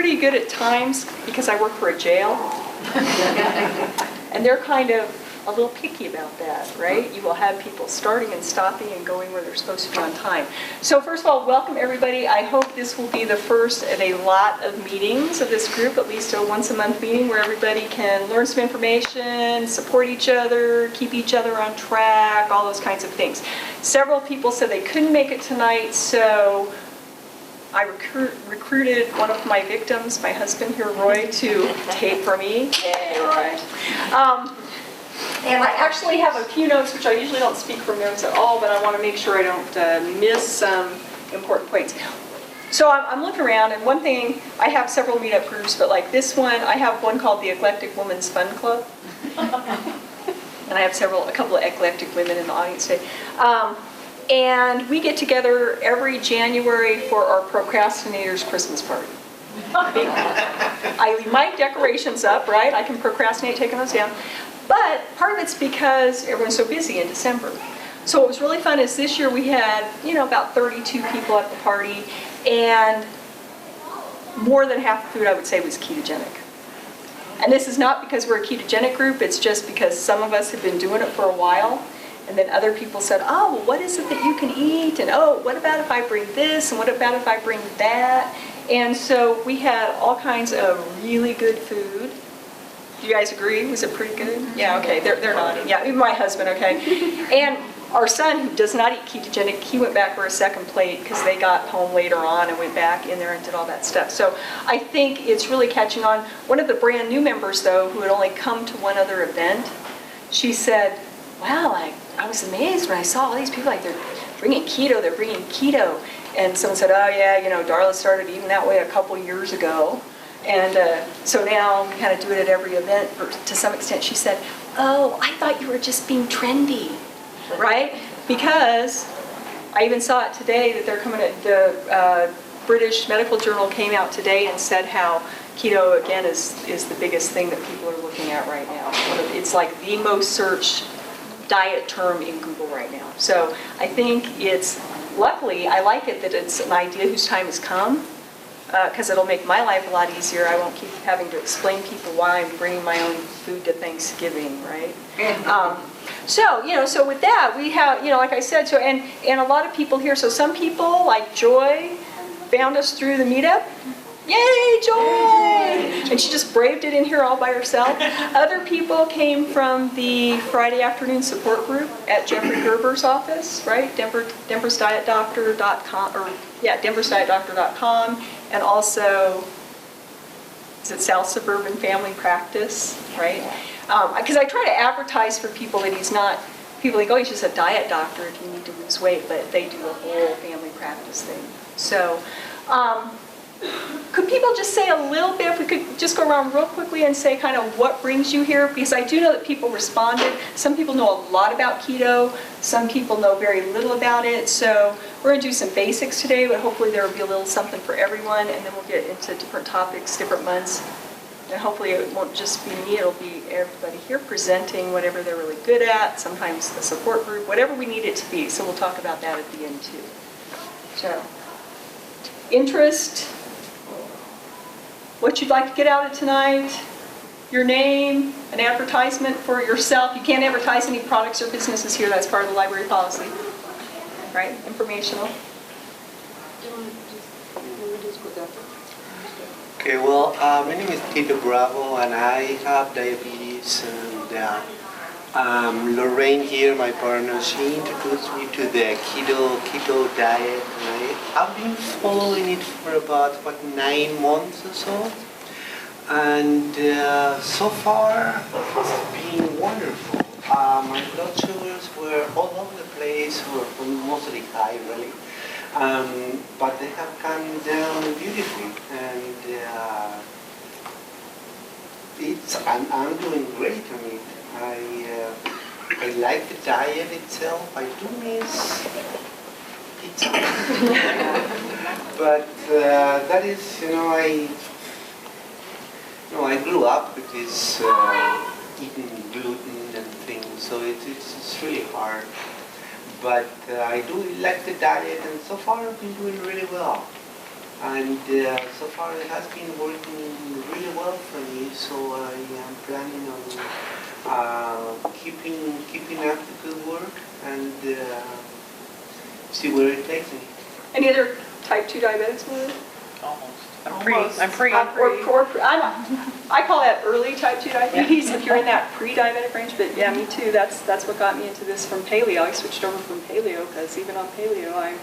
pretty good at times because I work for a jail. And they're kind of a little picky about that, right? You will have people starting and stopping and going where they're supposed to be on time. So first of all, welcome everybody. I hope this will be the first of a lot of meetings of this group, at least a once-a-month meeting where everybody can learn some information, support each other, keep each other on track, all those kinds of things. Several people said they couldn't make it tonight, so I recruited one of my victims, my husband here, Roy, to tape for me. Yay, Roy. And I actually have a few notes, which I usually don't speak from notes at all, but I want to make sure I don't miss some important points. So I'm looking around, and one thing, I have several meetup groups, but like this one, I have one called the Eclectic Women's Fun Club. And I have a couple of eclectic women in the audience today. And we get together every January for our procrastinators Christmas party. I leave my decorations up, right? I can procrastinate taking those down. But part of it's because everyone's so busy in December. So what was really fun is this year we had, about 32 people at the party, and more than half the food I would say was ketogenic. And this is not because we're a ketogenic group, it's just because some of us have been doing it for a while, and then other people said, oh, well, what is it that you can eat? And oh, what about if I bring this? And what about if I bring that? And so we had all kinds of really good food. Do you guys agree? Was it pretty good? Yeah, okay, they're nodding. Yeah, even my husband, okay. And our son, who does not eat ketogenic, he went back for a second plate because they got home later on and went back in there and did all that stuff. So I think it's really catching on. One of the brand new members, though, who had only come to one other event, she said, wow, I was amazed when I saw all these people, like they're bringing keto. And someone said, oh yeah, Darla started eating that way a couple years ago. And so now we kind of do it at every event to some extent. She said, oh, I thought you were just being trendy, right? Because I even saw it today that they're coming at the British Medical Journal came out today and said how keto, again, is the biggest thing that people are looking at right now. It's like the most searched diet term in Google right now. So I think luckily, I like it that it's an idea whose time has come, because it'll make my life a lot easier. I won't keep having to explain to people why I'm bringing my own food to Thanksgiving, right? So with that, we have, like I said, and a lot of people here. So some people, like Joy, found us through the meetup. Yay, Joy! And she just braved it in here all by herself. Other people came from the Friday afternoon support group at Jeffrey Gerber's office, right? DenversDietDoctor.com, and also, is it South Suburban Family Practice, right? Because I try to advertise for people that he's not, people think, oh, he's just a diet doctor if you need to lose weight, but they do a whole family practice thing. So, could people just say a little bit, if we could just go around real quickly and say kind of what brings you here? Because I do know that people responded. Some people know a lot about keto. Some people know very little about it. So we're going to do some basics today, but hopefully there will be a little something for everyone, and then we'll get into different topics, different months. And hopefully it won't just be me, it'll be everybody here presenting whatever they're really good at, sometimes the support group, whatever we need it to be. So we'll talk about that at the end too. So, interest, what you'd like to get out of tonight, your name, an advertisement for yourself. You can't advertise any products or businesses here, that's part of the library policy, right? Informational. Okay, well, my name is Keto Bravo, and I have diabetes, and Lorraine here, my partner, she introduced me to the keto diet, and I've been following it for about, 9 months or so, and so far it's been wonderful. My blood sugars were all over the place, were mostly high, really. But they have come down beautifully, and I'm doing great on it. I like the diet itself. I do miss pizza, but that is, I grew up with this eating gluten and things, so it's really hard. But I do like the diet, and so far I've been doing really well. And so far it has been working really well for me, so I am planning on keeping up the good work and see where it takes me. Any other type 2 diabetics, Lou? Almost. Almost. I'm pre. I call that early type 2 diabetes if you're in that pre-diabetic range, but yeah, me too. That's what got me into this from paleo. I switched over from paleo because even on paleo I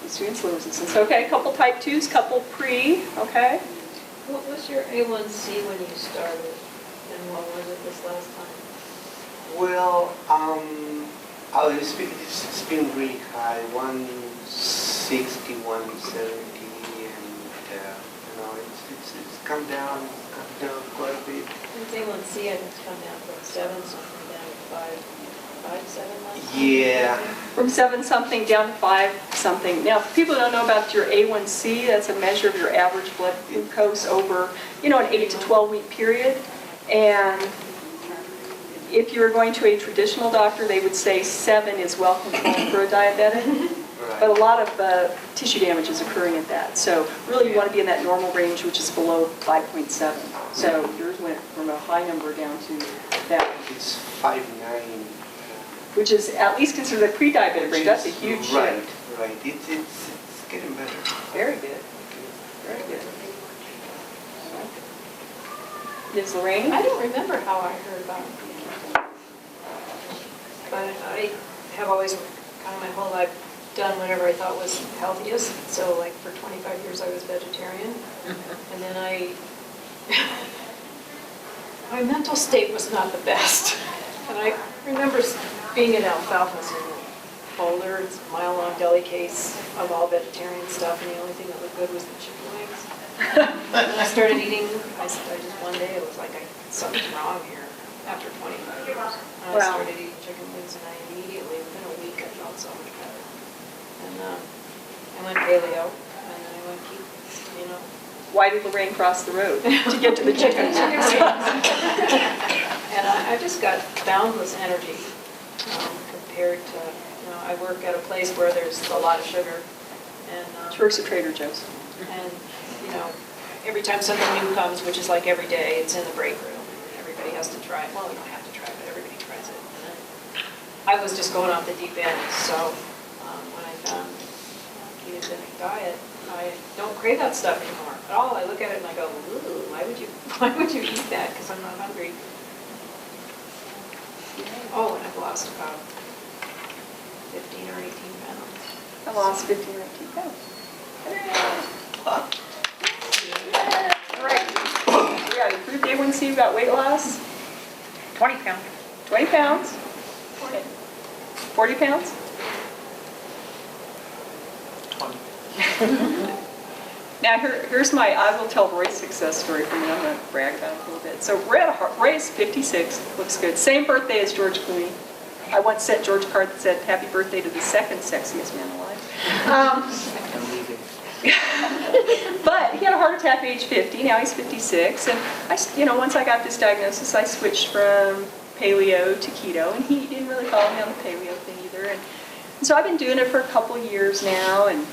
was to insulin resistance. Okay, a couple type 2s, couple pre, okay? What was your A1C when you started, and what was it this last time? Well, it's been really high, 160, 170, and it's come down quite a bit. Since A1C, I think it's come down from 7 something down to 5.7 last time. Yeah. From 7 something down to 5 something. Now, if people don't know about your A1C, that's a measure of your average blood glucose over, an 8 to 12 week period. And if you're going to a traditional doctor, they would say 7 is well controlled for a diabetic. Right. But a lot of tissue damage is occurring at that. So really you want to be in that normal range, which is below 5.7. So yours went from a high number down to that, It's 5.9. which is at least considered a pre-diabetic range. That's a huge shift. Right. It's getting better. Very good. Very good. Ms. Lorraine? I don't remember how I heard about it. But I have always, kind of my whole life, done whatever I thought was healthiest. So like for 25 years I was vegetarian. And then my mental state was not the best. And I remember being in alfalfa in a folder, it's a mile-long deli case of all vegetarian stuff, and the only thing that looked good was the chicken wings. And I started eating, I just one day it was like something's wrong here after 25 years. And I Wow. started eating chicken wings, and I immediately, within a week, I felt so much better. And I went paleo, and then I went keto, Why did Lorraine cross the road to get to the chicken? And I just got boundless energy compared to, I work at a place where there's a lot of sugar. And, She works at Trader Joe's. and every time something new comes, which is like every day, it's in the break room. Everybody has to try it. Well, you don't have to try it, but everybody tries it. And then I was just going off the deep end. So when I found ketogenic diet, I don't crave that stuff anymore at all. I look at it and I go, ooh, why would you eat that? Because I'm not hungry. Oh, and I've lost about 15 or 18 pounds. I lost 15 or 18 pounds. All right. We got improved A1C, we got weight loss, 20 pounds. 20 pounds. 40 pounds? 20. Now here's my I will tell Roy's success story for me. I'm going to brag about it a little bit. So Roy's 56, looks good. Same birthday as George Clooney. I once sent George a card that said, "Happy birthday to the second sexiest man alive." I'm leaving. But he had a heart attack at age 50. Now he's 56, and once I got this diagnosis, I switched from paleo to keto, and he didn't really follow me on the paleo thing either. And so I've been doing it for a couple years now, and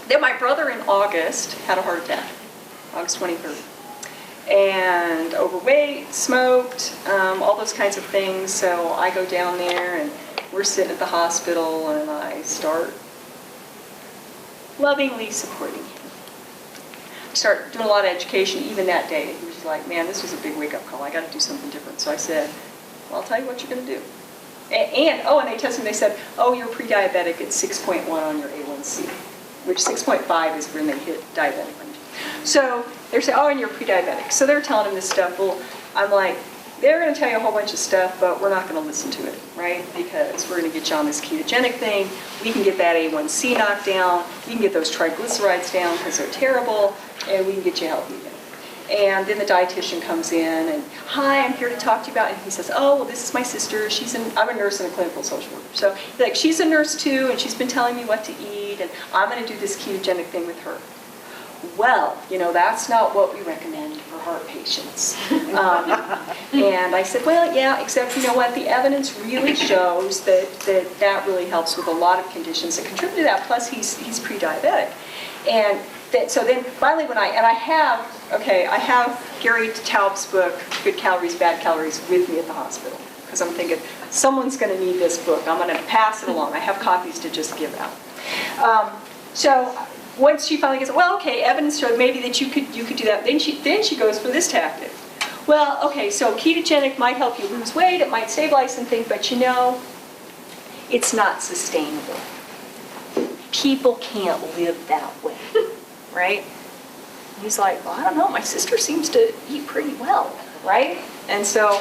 then my brother in August had a heart attack, August 23rd. And overweight, smoked, all those kinds of things. So I go down there and we're sitting at the hospital and I start lovingly supporting him. I start doing a lot of education even that day. He was just like, man, this was a big wake-up call. I got to do something different. So I said, well, I'll tell you what you're going to do. And they tested me. They said, oh, you're pre-diabetic. It's 6.1 on your A1C, which 6.5 is when they hit diabetic range. So they're saying, oh, and you're pre-diabetic. So they're telling him this stuff. Well, I'm like, they're going to tell you a whole bunch of stuff, but we're not going to listen to it, right? Because we're going to get you on this ketogenic thing. We can get that A1C knocked down. We can get those triglycerides down because they're terrible, and we can get you healthy again. And then the dietitian comes in and, hi, I'm here to talk to you about, and he says, oh, well, this is my sister. I'm a nurse and a clinical social worker. So like, she's a nurse too, and she's been telling me what to eat, and I'm going to do this ketogenic thing with her. Well, that's not what we recommend for heart patients. And I said, well, yeah, except you know what? The evidence really shows that really helps with a lot of conditions that contribute to that. Plus, he's pre-diabetic. And so then finally I have Gary Taub's book, Good Calories, Bad Calories, with me at the hospital. Because I'm thinking, someone's going to need this book. I'm going to pass it along. I have copies to just give out. So once she finally gets, well, okay, evidence showed maybe that you could do that. Then she goes for this tactic. Well, okay, so ketogenic might help you lose weight. It might stabilize something, but it's not sustainable. People can't live that way, right? He's like, well, I don't know. My sister seems to eat pretty well, right? And so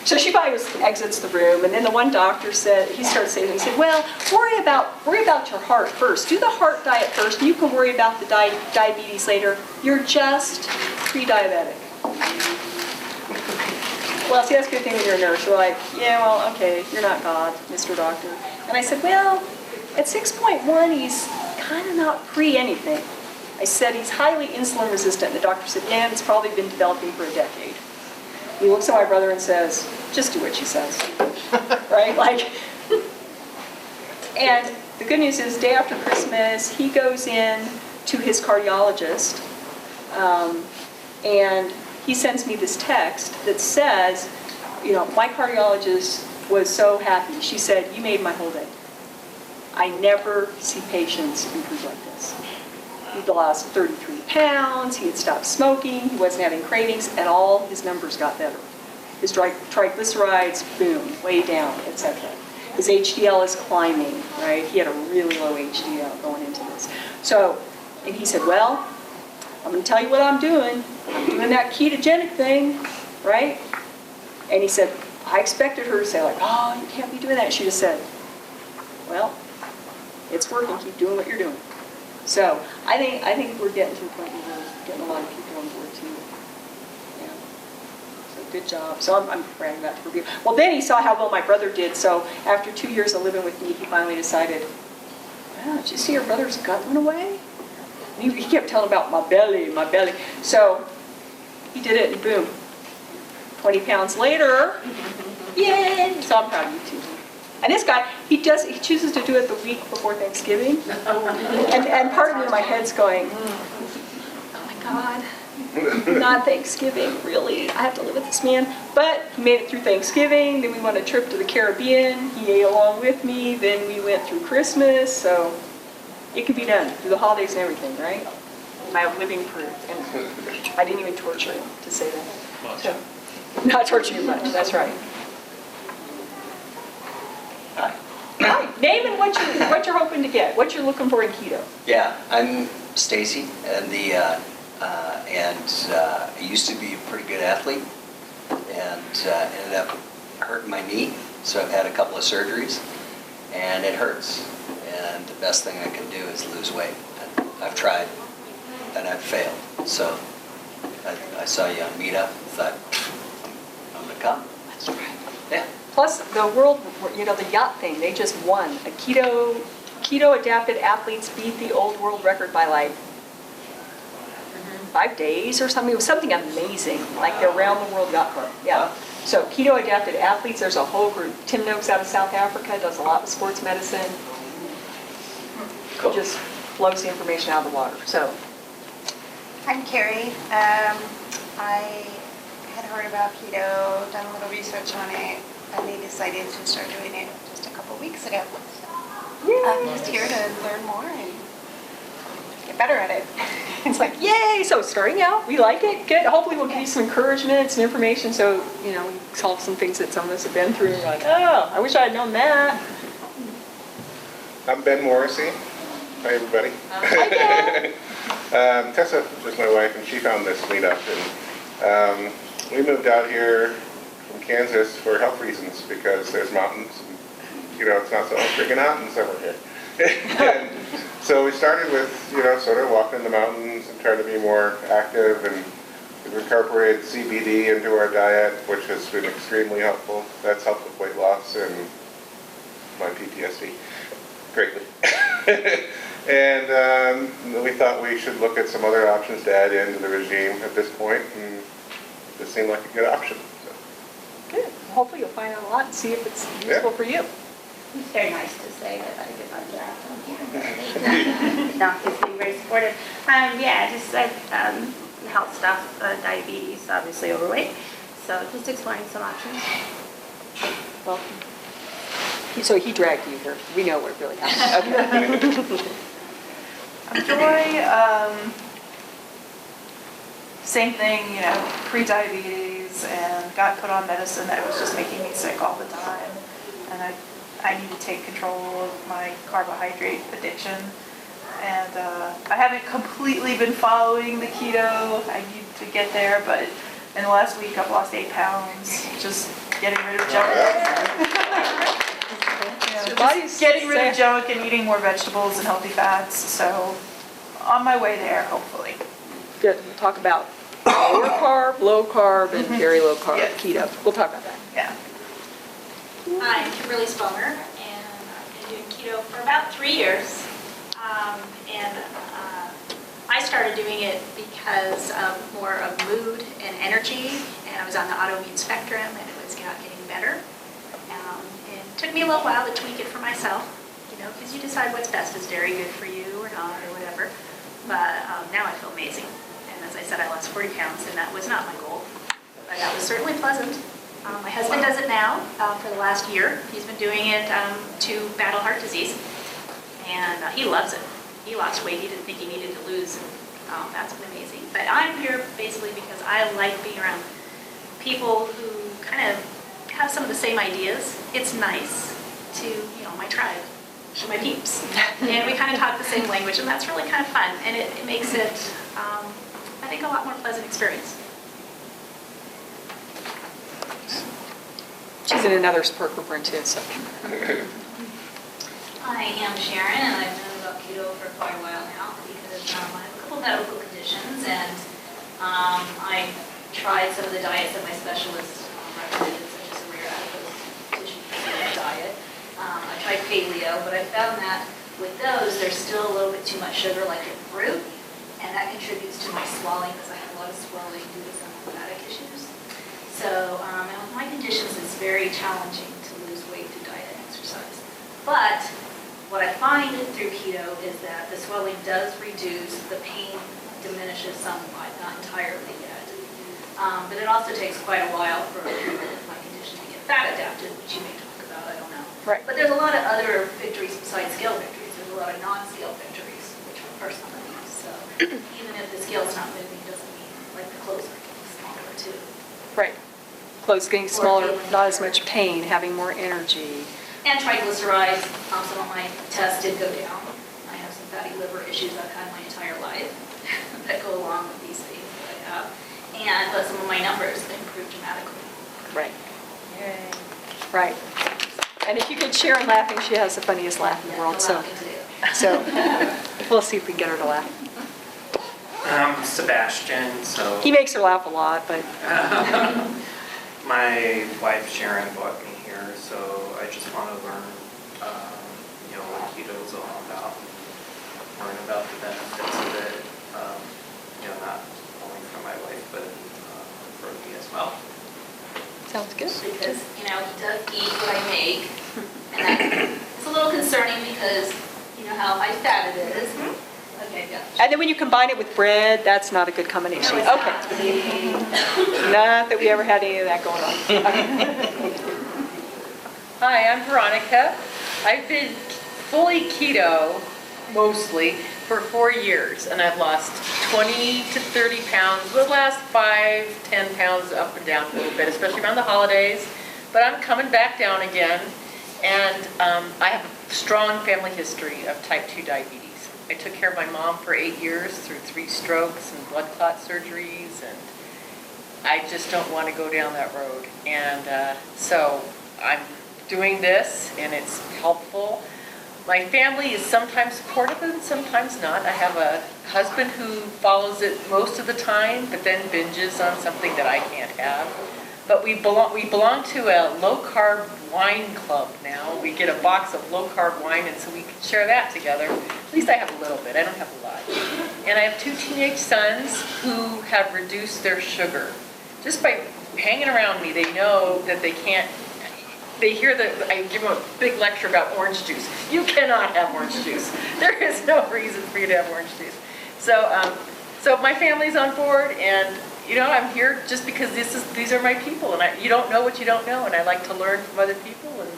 she probably exits the room, and then the one doctor he started saying, he said, well, worry about your heart first. Do the heart diet first, and you can worry about the diabetes later. You're just pre-diabetic. Well, see, that's a good thing when you're a nurse. You're like, yeah, well, okay, you're not God, Mr. Doctor. And I said, well, at 6.1, he's kind of not pre-anything. I said, he's highly insulin resistant. The doctor said, yeah, it's probably been developing for a decade. He looks at my brother and says, just do what she says, right? And the good news is, day after Christmas, he goes in to his cardiologist, and he sends me this text that says, my cardiologist was so happy. She said, you made my whole day. I never see patients improve like this. He'd lost 33 pounds, he had stopped smoking, he wasn't having cravings, and all his numbers got better. His triglycerides, boom, way down, etc. His HDL is climbing, right? He had a really low HDL going into this. So, and he said, well, I'm going to tell you what I'm doing. I'm doing that ketogenic thing, right? And he said, I expected her to say oh, you can't be doing that. She just said, well, it's working, keep doing what you're doing. So I think we're getting to the point where we're getting a lot of people on board too. Yeah. So good job. So I'm bragging about the review. Well, then he saw how well my brother did. So after 2 years of living with me, he finally decided, wow, did you see your brother's gut went away? And he kept telling about my belly, my belly. So he did it, and boom, 20 pounds later, yay! So I'm proud of you too. And this guy, he chooses to do it the week before Thanksgiving. And part of me in my head's going, oh my God, not Thanksgiving, really. I have to live with this man. But he made it through Thanksgiving. Then we went on a trip to the Caribbean. He ate along with me. Then we went through Christmas. So it could be done through the holidays and everything, right? I have living proof. And I didn't even torture him to say that. So, not torture you much, that's right. Hi. Name and what you're hoping to get, what you're looking for in keto. Yeah, I'm Stacy, and I used to be a pretty good athlete, and ended up hurting my knee, so I've had a couple of surgeries, and it hurts. And the best thing I can do is lose weight. And I've tried, and I've failed. So I saw you on Meetup, thought, I'm gonna come. That's right. Yeah. Plus, the world, the yacht thing, they just won. A keto-adapted athletes beat the old world record by 5 days or something. It was something amazing, like the Around the World Yacht Club. Yeah. So keto-adapted athletes, there's a whole group. Tim Noakes out of South Africa does a lot with sports medicine. Cool. Just blows the information out of the water. So. I'm Carrie. I had heard about keto, done a little research on it, and they decided to start doing it just a couple weeks ago. I'm just here to learn more and get better at it. It's like, yay! So starting out, we like it. Good. Hopefully we'll give you some encouragement, some information, so, we solve some things that some of us have been through. We're like, oh, I wish I had known that. I'm Ben Morrissey. Hi, everybody. Hi, Ben. Tessa is my wife, and she found this meetup. And we moved out here from Kansas for health reasons because there's mountains. And, it's not so freaking hot in the summer here. And so we started with, sort of walking in the mountains and trying to be more active. And we've incorporated CBD into our diet, which has been extremely helpful. That's helped with weight loss and my PTSD greatly. And we thought we should look at some other options to add into the regime at this point, and this seemed like a good option. So. Good. Hopefully you'll find out a lot and see if it's useful for you. It's very nice to say that I get my jack on here. No, he's being very supportive. Yeah, just health stuff, diabetes, obviously overweight. So just exploring some options. Well, so he dragged you here. We know what really happened. Okay. Joy, same thing, you know, pre-diabetes and got put on medicine that was just making me sick all the time. And I need to take control of my carbohydrate addiction. And I haven't completely been following the keto. I need to get there, but in the last week I've lost 8 pounds, just getting rid of junk. You know, just getting rid of junk and eating more vegetables and healthy fats. So on my way there, hopefully. Good, we'll talk about low carb, and very low carb Yes. keto. We'll talk about that. Yeah. Hi, I'm Kimberly Spellner, and I've been doing keto for about 3 years. I started doing it because of more of mood and energy, and I was on the autoimmune spectrum, and it was not getting better. It took me a little while to tweak it for myself, you know, because you decide what's best. Is dairy good for you or not, or whatever. But now I feel amazing. And as I said, I lost 40 pounds, and that was not my goal. But that was certainly pleasant. My husband does it now for the last year. He's been doing it to battle heart disease, and he loves it. He lost weight he didn't think he needed to lose, and that's been amazing. But I'm here basically because I like being around people who kind of have some of the same ideas. It's nice to, you know, my tribe, my peeps, and we kind of talk the same language, and that's really kind of fun, and it makes it, I think, a lot more pleasant experience. She's in another support group we're too, so. I am Sharon, and I've known about keto for quite a while now because I have a couple medical conditions, and I tried some of the diets that my specialist recommended, such as a rare adipose tissue diet. I tried paleo, but I found that with those, there's still a little bit too much sugar, like in fruit, and that contributes to my swelling because I have a lot of swelling due to some lymphatic issues. So, and with my conditions, it's very challenging to lose weight through diet and exercise. But what I find through keto is that the swelling does reduce, the pain diminishes somewhat, not entirely yet. But it also takes quite a while for my condition to get fat adapted, which you may talk about, I don't know. Right. But there's a lot of other victories besides scale victories. There's a lot of non-scale victories, which are personal beliefs. So even if the scale's not moving, doesn't mean like the clothes are getting smaller too. Right. Clothes getting smaller, not as much pain, having more energy. And triglycerides, some of my tests did go down. I have some fatty liver issues I've had my entire life that go along with these things that I have. But some of my numbers improved dramatically. Right. Yay. Right. And if you can share and laughing, she has the funniest laugh in the world, so we'll see if we can get her to laugh. I'm Sebastian, so He makes her laugh a lot, but my wife Sharon brought me here, so I just want to learn, what keto is all about, learn about the benefits of it, not only for my wife, but for me as well. sounds good. Because, he does eat what I make. And it's a little concerning because, you know how high fat it is. Okay, yeah. And then when you combine it with bread, that's not a good combination. No, it's Okay. Not that we ever had any of that going on. Okay. Hi, I'm Veronica. I've been fully keto, mostly, for 4 years, and I've lost 20 to 30 pounds. The last 5, 10 pounds up and down a little bit, especially around the holidays. But I'm coming back down again, and I have a strong family history of type 2 diabetes. I took care of my mom for 8 years through 3 strokes and blood clot surgeries, and I just don't want to go down that road. And so I'm doing this, and it's helpful. My family is sometimes supportive and sometimes not. I have a husband who follows it most of the time, but then binges on something that I can't have. But we belong to a low-carb wine club now. We get a box of low-carb wine, and so we can share that together. At least I have a little bit. I don't have a lot. And I have 2 teenage sons who have reduced their sugar. Just by hanging around me, they know that they can't they hear that I give them a big lecture about orange juice. You cannot have orange juice. There is no reason for you to have orange juice. So my family's on board, and I'm here just because these are my people, and you don't know what you don't know, and I like to learn from other people and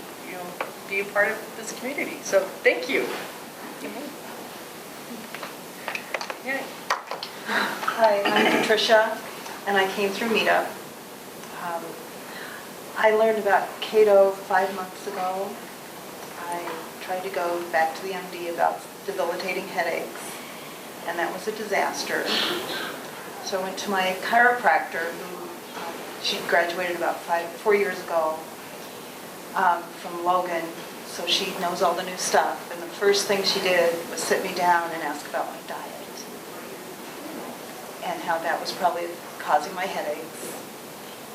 be a part of this community. So thank you. Yeah. Hi, I'm Patricia, and I came through Meetup. I learned about Keto 5 months ago. I tried to go back to the MD about debilitating headaches, and that was a disaster. So I went to my chiropractor, who she graduated about 4 years ago from Logan, so she knows all the new stuff. And the first thing she did was sit me down and ask about my diet and how that was probably causing my headaches.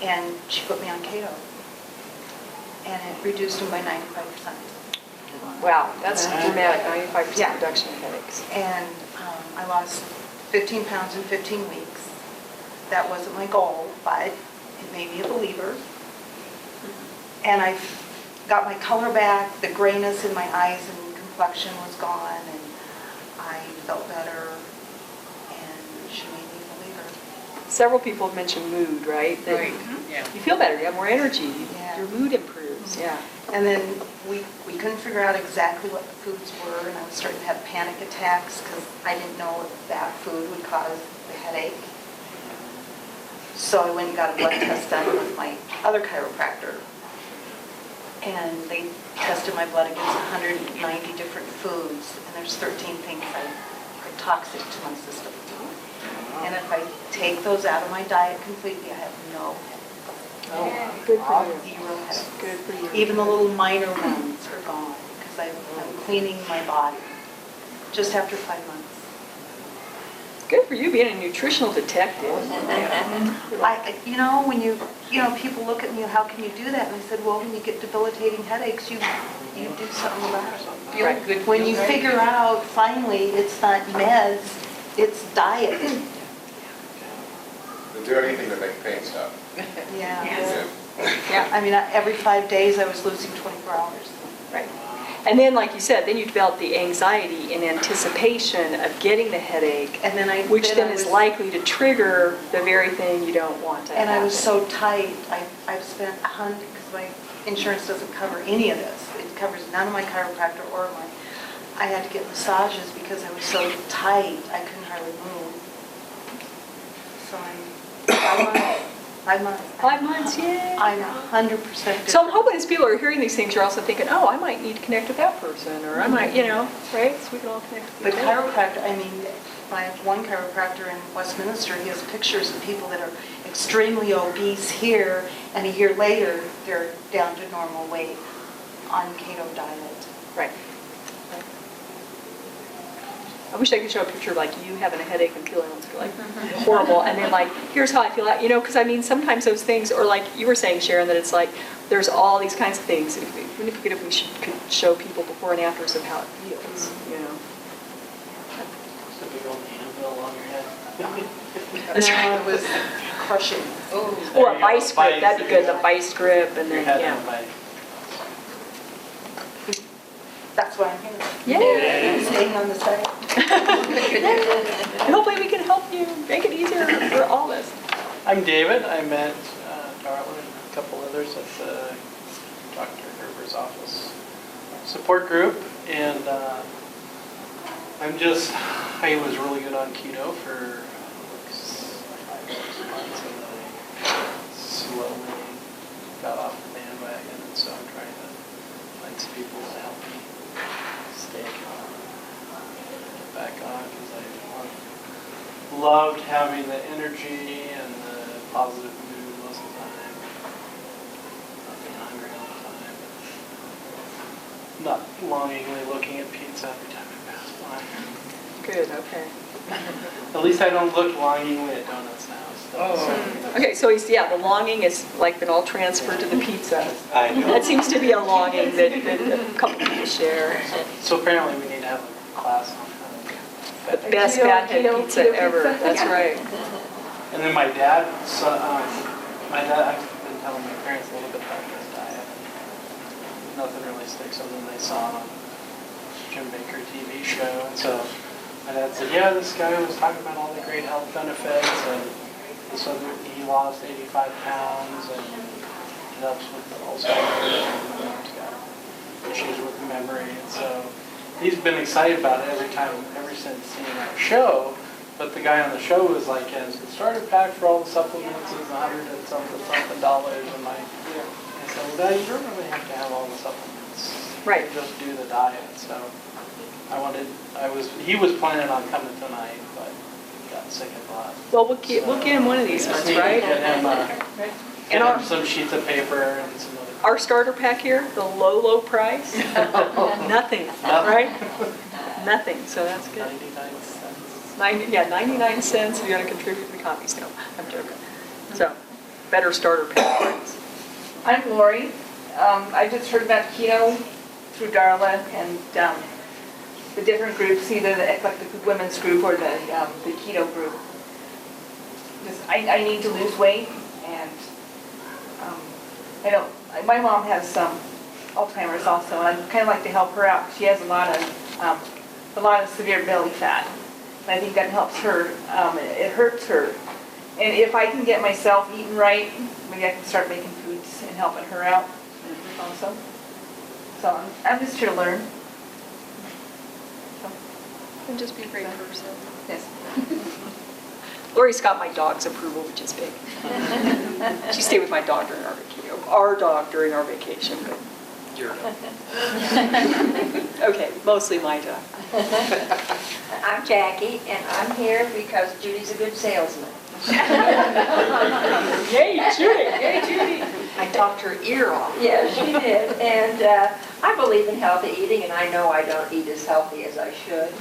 And she put me on keto, and it reduced them by 95%. Wow, that's dramatic, 95% Yeah. reduction in headaches. And I lost 15 pounds in 15 weeks. That wasn't my goal, but it made me a believer. And I got my color back, the grayness in my eyes and complexion was gone, and I felt better, and she made me a believer. Several people have mentioned mood, right? That Right. Yeah. You feel better, you have more energy, Yeah. your mood improves, yeah. And then we couldn't figure out exactly what the foods were, and I was starting to have panic attacks because I didn't know if that food would cause the headache. So I went and got a blood test done with my other chiropractor, and they tested my blood against 190 different foods, and there's 13 things that are toxic to my system. And if I take those out of my diet completely, I have no headache. Oh, good for you. Zero headache. Good for you. Even the little minor ones are gone because I'm cleaning my body just after 5 months. Good for you being a nutritional detective. When people look at me, how can you do that? And I said, well, when you get debilitating headaches, you do something about it. Feeling good. When you feels right. figure out finally it's not meds, it's diet. They'll do anything to make pain stop. Yeah. Yes. Yeah. I mean, every 5 days I was losing 24 hours. Right. And then, like you said, then you develop the anxiety in anticipation of getting the headache, And then which then is was- likely to trigger the very thing you don't want to happen. And I was so tight, I've spent because my insurance doesn't cover any of this. It covers none of my chiropractor or I had to get massages because I was so tight, I couldn't hardly move. So I'm 5 months. 5 months, yay. I'm 100% different. So I'm hoping as people are hearing these things, you're also thinking, oh, I might need to connect with that person, or I might, right? So we can all connect with But each other. chiropractor, I have one chiropractor in Westminster, he has pictures of people that are extremely obese here, and a year later, they're down to normal weight on keto diet. Right. I wish I could show a picture of like you having a headache and feeling like horrible, and then like, here's how I feel, because sometimes those things, or like you were saying, Sharon, that it's like, there's all these kinds of things. Wouldn't it be good if we could show people before and afters of how it feels, Just a big old anvil on your head. That's No, right. it was crushing. Or a vice grip, that'd be good, the vice grip, and Your then, head yeah. on my. That's why I'm here. Yay! I'm staying on the side. And hopefully we can help you make it easier for all of us. I'm David. I met Darla and a couple others at the Dr. Gerber's office support group, and I was really good on keto for 5 or 6 months, and then I slowly got off the bandwagon, and so I'm trying to find some people to help me stay back on, because I loved having the energy and the positive mood most of the time. Not being hungry all the time. Not longingly looking at pizza every time I pass by. Good, okay. At least I don't look longingly at donuts now. Okay, so the longing is like been all transferred to the pizza. I know. That seems to be a longing that a couple people share. So apparently we need to have a class on that. The best fathead pizza ever, that's right. And then my dad, I've been telling my parents a little bit about this diet. nothing really sticks other than they saw it on a Jim Baker TV show. And so my dad said, yeah, this guy was talking about all the great health benefits, and so he lost 85 pounds, and it helps with Alzheimer's, and he's got issues with memory. And so he's been excited about it ever since seeing our show. But the guy on the show was like, and the starter pack for all the supplements is $100 and something. And I said, well, Dad, you don't really have to have all the supplements. Right. You just do the diet. So he was planning on coming tonight, but got sick at last. Well, we'll get him one of these ones, right? Get him, And get him some sheets of paper and some other. Our starter pack here, the low price, nothing, right? Nothing, so that's good. 99 cents. 99 cents, you gotta contribute to the copies. No, I'm joking. So, better starter pack price. I'm Lori. I just heard about keto through Darla and the different groups, either the eclectic women's group or the keto group. I need to lose weight, and my mom has Alzheimer's also, and I'd kind of like to help her out. She has a lot of severe belly fat, and I think that helps her. It hurts her, and if I can get myself eating right, maybe I can start making foods and helping her out also. So I'm just here to learn. And just be a great person. Yes. Lori's got my dog's approval, which is big. She stayed with my dog during our vacation, but Your dog. okay, mostly my dog. I'm Jackie, and I'm here because Judy's a good salesman. Yay, Judy! Yay, Judy! I talked her ear off. Yes, she did. And I believe in healthy eating, and I know I don't eat as healthy as I should.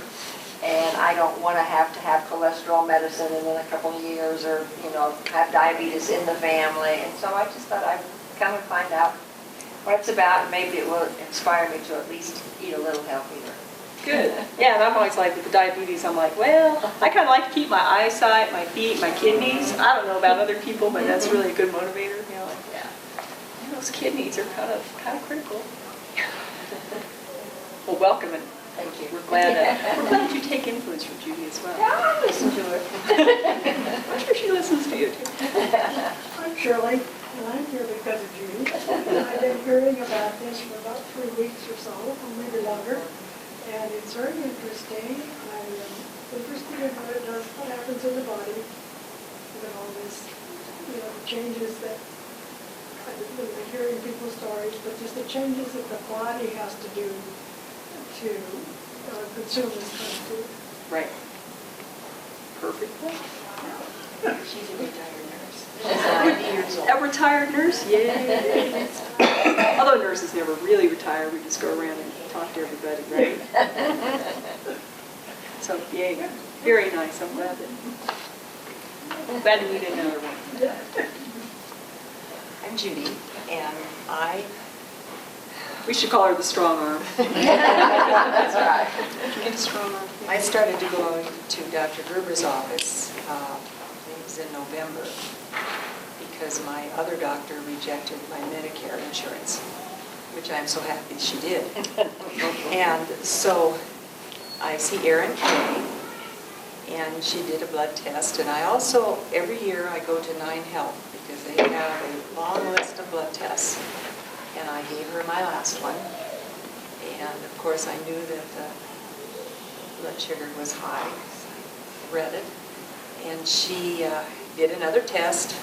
And I don't want to have cholesterol medicine in a couple of years, or, have diabetes in the family. And so I just thought I'd come and find out what it's about, and maybe it will inspire me to at least eat a little healthier. Good. Yeah, and I'm always like, with the diabetes, I'm like, well, I kind of like to keep my eyesight, my feet, my kidneys. I don't know about other people, but that's really a good motivator. Like, yeah, those kidneys are kind of critical. Well, welcome, and Thank you. we're glad you take influence from Judy as well. Yeah, I listen to it. I'm sure she listens to you too. I'm Shirley, and I'm here because of Judy. I've been hearing about this for about 3 weeks or so, or maybe longer, and it's very interesting. I'm interested in what happens in the body, with all this, changes that, I've been hearing people's stories, but just the changes that the body has to do to consume this kind of food. Right. Perfect. She's a retired nurse. A retired nurse? Yay! Although nurses never really retire, we just go around and talk to everybody, right? So, yay. Very nice. I'm glad to meet another one. I'm Judy, and We should call her the strong arm. That's right. Get a strong arm. I started to go to Dr. Gruber's office, it was in November, because my other doctor rejected my Medicare insurance, which I'm so happy she did. And so I see Erin Kay, and she did a blood test. And I also, every year I go to 9 Health, because they have a long list of blood tests. And I gave her my last one. And of course I knew that the blood sugar was high, because I read it. And she did another test.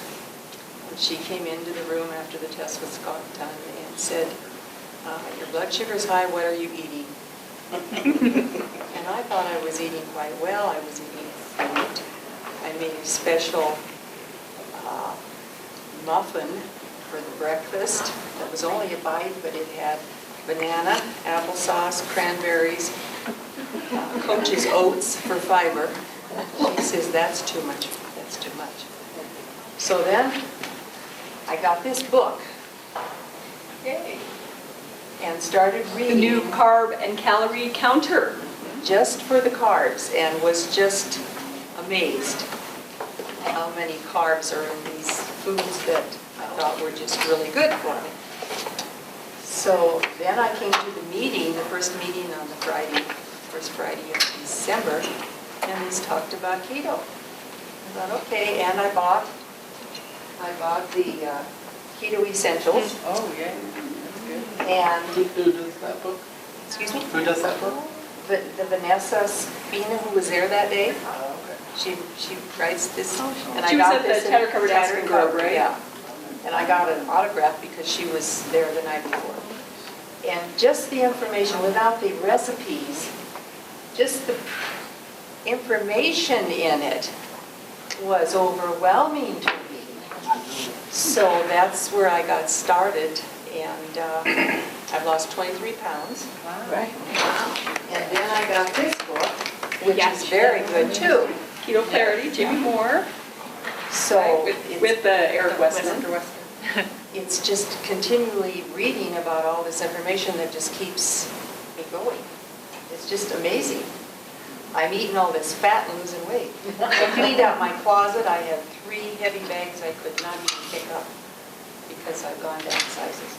And she came into the room after the test was done and said, your blood sugar is high, what are you eating? And I thought I was eating quite well. I was eating fruit. I made a special muffin for the breakfast. That was only a bite, but it had banana, applesauce, cranberries, Coach's oats for fiber. She says, that's too much. That's too much. So then I got this book. Yay. And started The reading. new carb and calorie counter. Just for the carbs, and was just amazed how many carbs are in these foods that I thought were just really good for me. So then I came to the meeting, the first meeting on the Friday, first Friday of December, and he's talked about keto. I thought, okay, and I bought the Keto Essentials. Oh, yeah, that's good. And, Who does that book? excuse me? Who does that book? The Vanessa Spina, who was there that day, Oh, okay. she writes this. And I She was got at the this in Tattered Cover Tattered Tasking Cover, Club, right? Yeah. And I got an autograph because she was there the night before. And just the information, without the recipes, just the information in it was overwhelming to me. So that's where I got started, and I've lost 23 pounds. Right. And then I got this book, which is very good too. Keto Clarity, Jimmy Moore, So with Eric Westman. it's just continually reading about all this information that just keeps me going. It's just amazing. I'm eating all this fat and losing weight. I cleaned out my closet. I have 3 heavy bags I could not even pick up because I've gone down sizes.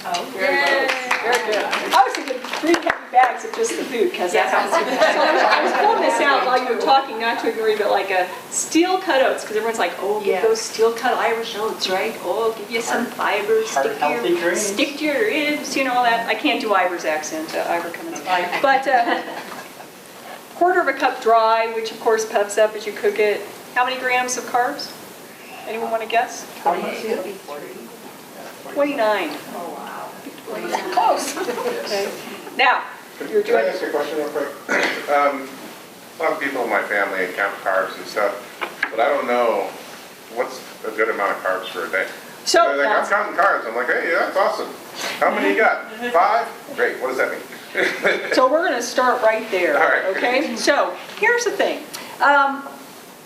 Oh, very good. Very good. I was thinking 3 heavy bags of just the food, because that's how. So I was pulling this out while you were talking, not to agree, but like a steel cut oats, because everyone's like, oh, get those steel cut Irish oats, right? Oh, give you some fibers, Heart healthy greens. stick to your ribs, you know, all that. I can't do Ivor's accent, Ivor Cummins. But quarter of a cup dry, which of course puffs up as you cook it. How many grams of carbs? Anyone want to guess? 29. Oh, wow. Close. Okay. Now, you're Can I doing. ask a question real quick? A lot of people in my family count carbs and stuff, but I don't know what's a good amount of carbs for a day. So, They're like, I'm counting carbs. I'm like, hey, yeah, that's awesome. How many you got? 5? Great. What does that mean? So we're going to start right there, All right. okay? So here's the thing.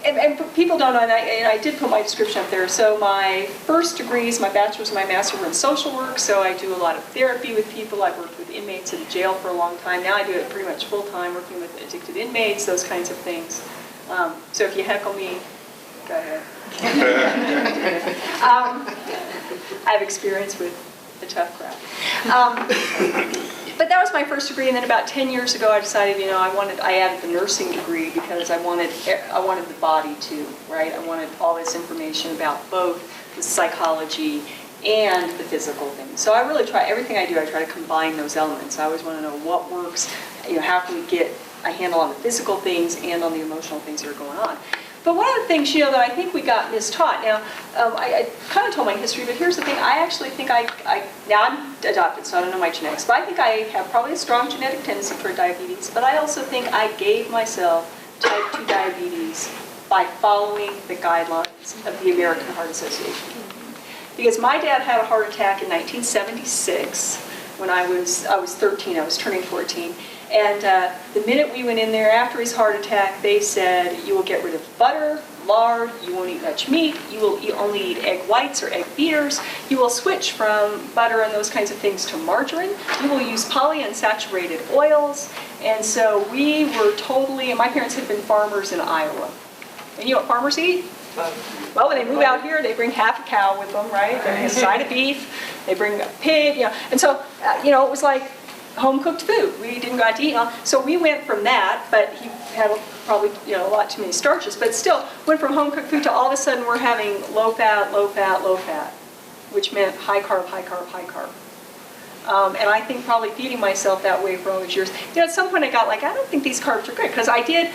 And people don't know, and I did put my description up there. So my first degrees, my bachelor's and my master's were in social work, so I do a lot of therapy with people. I've worked with inmates in jail for a long time. Now I do it pretty much full-time, working with addicted inmates, those kinds of things. So if you heckle me, go ahead. I have experience with the tough crowd. But that was my first degree, and then about 10 years ago, I decided, I added the nursing degree because I wanted the body too, right? I wanted all this information about both the psychology and the physical things. So I really try, everything I do, I try to combine those elements. I always want to know what works, how can we get a handle on the physical things and on the emotional things that are going on. But one of the things, that I think we got mistaught. Now, I kind of told my history, but here's the thing. I actually think now I'm adopted, so I don't know my genetics, but I think I have probably a strong genetic tendency toward diabetes, but I also think I gave myself type 2 diabetes by following the guidelines of the American Heart Association. Because my dad had a heart attack in 1976 when I was 13, I was turning 14. And the minute we went in there after his heart attack, they said, you will get rid of butter, lard, you won't eat much meat, you will only eat egg whites or egg beaters, you will switch from butter and those kinds of things to margarine, you will use polyunsaturated oils. And so we were totally, and my parents had been farmers in Iowa. And you know what farmers eat? Well, when they move out here, they bring half a cow with them, right? They bring a side of beef, they bring a pig, And so, it was like home-cooked food. We didn't go out to eat. So we went from that, but he had probably, a lot too many starches, but still went from home-cooked food to all of a sudden we're having low fat, low fat, low fat, which meant high carb, high carb, high carb. And I think probably feeding myself that way for all those years. At some point I got like, I don't think these carbs are good, because I gained,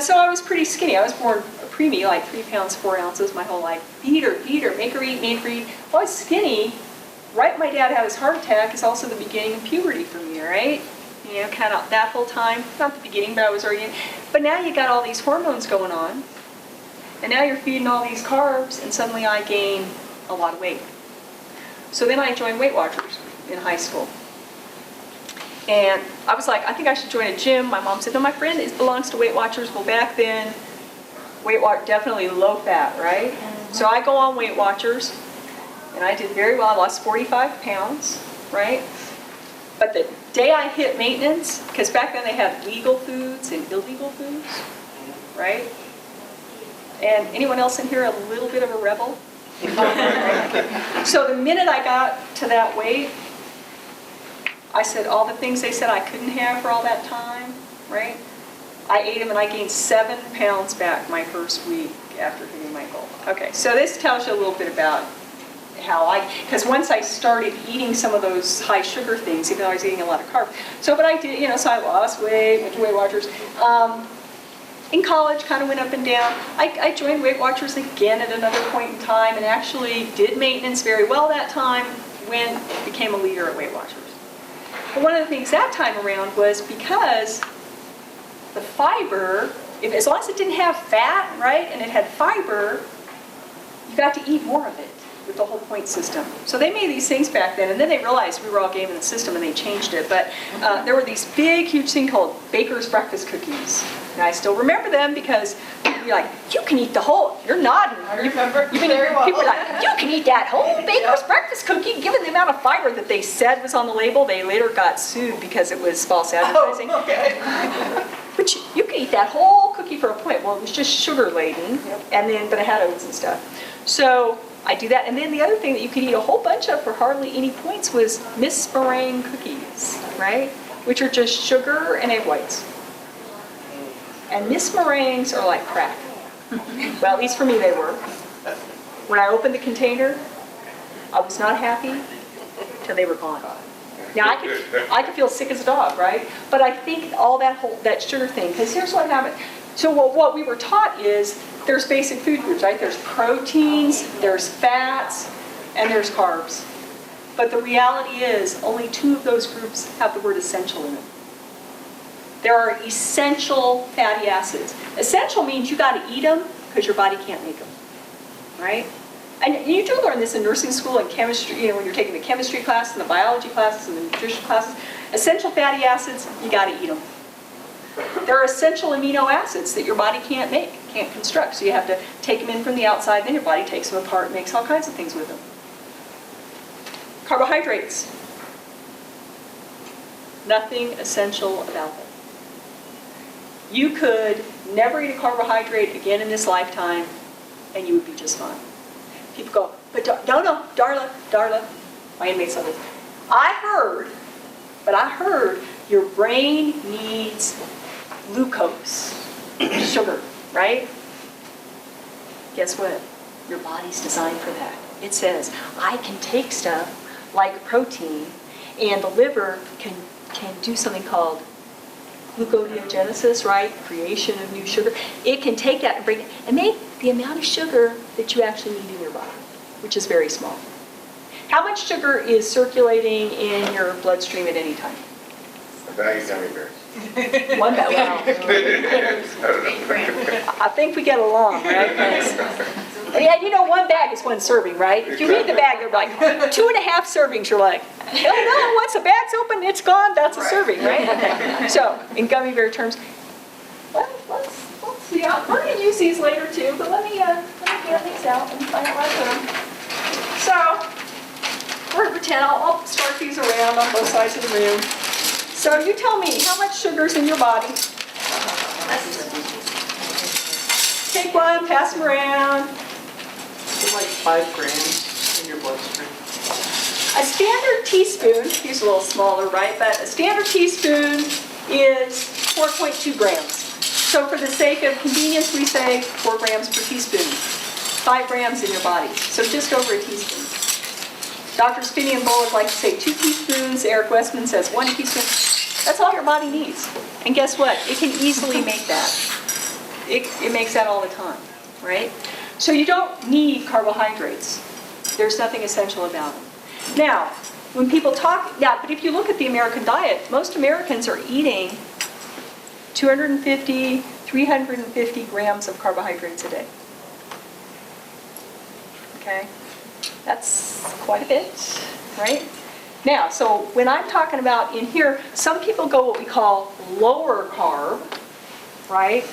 so I was pretty skinny. I was born a preemie, like 3 pounds, 4 ounces my whole life. Feed her, make her eat, made her eat. I was skinny. Right when my dad had his heart attack is also the beginning of puberty for me, right? Kind of that whole time. Not the beginning, but I was already in. But now you got all these hormones going on, and now you're feeding all these carbs, and suddenly I gain a lot of weight. So then I joined Weight Watchers in high school. And I was like, I think I should join a gym. My mom said, no, my friend belongs to Weight Watchers. Well, back then, definitely low fat, right? Mm-hmm. So I go on Weight Watchers. And I did very well. I lost 45 pounds, right? But the day I hit maintenance, because back then they had legal foods and illegal foods, right? And anyone else in here a little bit of a rebel? So the minute I got to that weight, I said all the things they said I couldn't have for all that time, right? I ate them and I gained 7 pounds back my first week after hitting my goal. Okay, so this tells you a little bit about how because once I started eating some of those high sugar things, even though I was eating a lot of carbs. So, but I did, so I lost weight, went to Weight Watchers. In college, kind of went up and down. I joined Weight Watchers again at another point in time and actually did maintenance very well that time, became a leader at Weight Watchers. But one of the things that time around was because the fiber, as long as it didn't have fat, right, and it had fiber, you got to eat more of it with the whole point system. So they made these things back then, and then they realized we were all gaming the system and they changed it. But there were these big, huge thing called Baker's breakfast cookies. And I still remember them because you're like, you can eat the whole, you're nodding. I remember very well. People were like, you can eat that whole Baker's breakfast cookie, given the amount of fiber that they said was on the label. They later got sued because it was false advertising. Oh, okay. But you can eat that whole cookie for a point. Well, it was just sugar laden, but it had oats and stuff. So I do that. And then the other thing that you could eat a whole bunch of for hardly any points was Miss Meringue cookies, right? Which are just sugar and egg whites. And Miss Meringues are like crack. Well, at least for me they were. When I opened the container, I was not happy till they were gone. Now I could feel sick as a dog, right? But I think all that sugar thing, because here's what happened. So what we were taught is there's basic food groups, right? There's proteins, there's fats, and there's carbs. But the reality is only 2 of those groups have the word essential in them. There are essential fatty acids. Essential means you got to eat them because your body can't make them, right? And you do learn this in nursing school and chemistry, when you're taking the chemistry class and the biology classes and the nutrition classes. Essential fatty acids, you got to eat them. There are essential amino acids that your body can't make, can't construct. So you have to take them in from the outside, then your body takes them apart and makes all kinds of things with them. Carbohydrates. Nothing essential about them. You could never eat a carbohydrate again in this lifetime and you would be just fine. People go, but no, Darla, my inmates love it. I heard your brain needs glucose, sugar, right? Guess what? Your body's designed for that. It says, I can take stuff like protein, and the liver can do something called gluconeogenesis, right? Creation of new sugar. It can take that and break it and make the amount of sugar that you actually need in your body, which is very small. How much sugar is circulating in your bloodstream at any time? A bag of gummy bears. One bag. Wow. I think we get along, right? Yeah, 1 bag is 1 serving, right? If you read the bag, they're like 2.5 servings. You're like, hell no! Once the bag's open, it's gone. That's a serving, right? Okay. So, in gummy bear terms, let's see. We're going to use these later too, but let me get these out and find out what I put them. So, we're going to pretend I'll start these around on both sides of the room. So you tell me, how much sugar's in your body? Take one, pass them around. It's like 5 grams in your bloodstream. A standard teaspoon, here's a little smaller, right? But a standard teaspoon is 4.2 grams. So for the sake of convenience, we say 4 grams per teaspoon. 5 grams in your body, so just over a teaspoon. Dr. Spinney and Bullock like to say 2 teaspoons. Eric Westman says 1 teaspoon. That's all your body needs. And guess what? It can easily make that. It makes that all the time, right? So you don't need carbohydrates. There's nothing essential about them. Now, when people talk, but if you look at the American diet, most Americans are eating 250, 350 grams of carbohydrates a day. Okay? That's quite a bit, right? Now, so when I'm talking about in here, some people go what we call lower carb, right?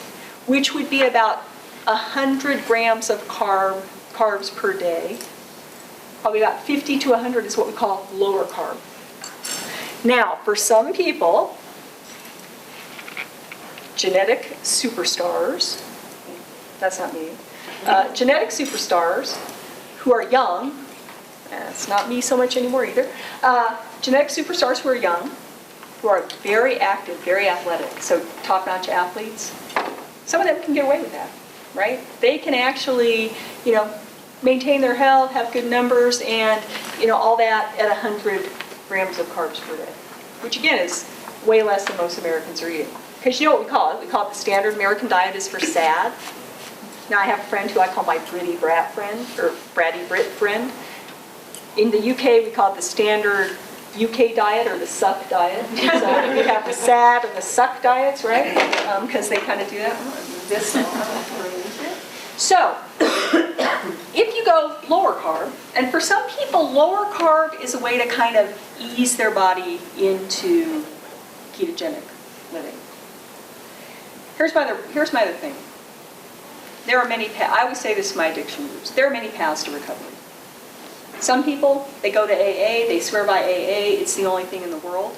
Which would be about 100 grams of carbs per day. Probably about 50 to 100 is what we call lower carb. Now, for some people, genetic superstars, that's not me, genetic superstars who are young, it's not me so much anymore either, genetic superstars who are young, who are very active, very athletic, so top-notch athletes, some of them can get away with that, right? They can actually, maintain their health, have good numbers, and, all that at 100 grams of carbs per day, which again is way less than most Americans are eating. Because you know what we call it? We call it the standard American diet is for SAD. Now I have a friend who I call my Britty Brat friend, or Bratty Brit friend. In the UK, we call it the standard UK diet or the suck diet. So we have the SAD and the suck diets, right? Because they kind of do that. So, if you go lower carb, and for some people, lower carb is a way to kind of ease their body into ketogenic living. Here's my other thing. There are many paths. I always say this in my addiction groups. There are many paths to recovery. Some people, they go to AA, they swear by AA, it's the only thing in the world.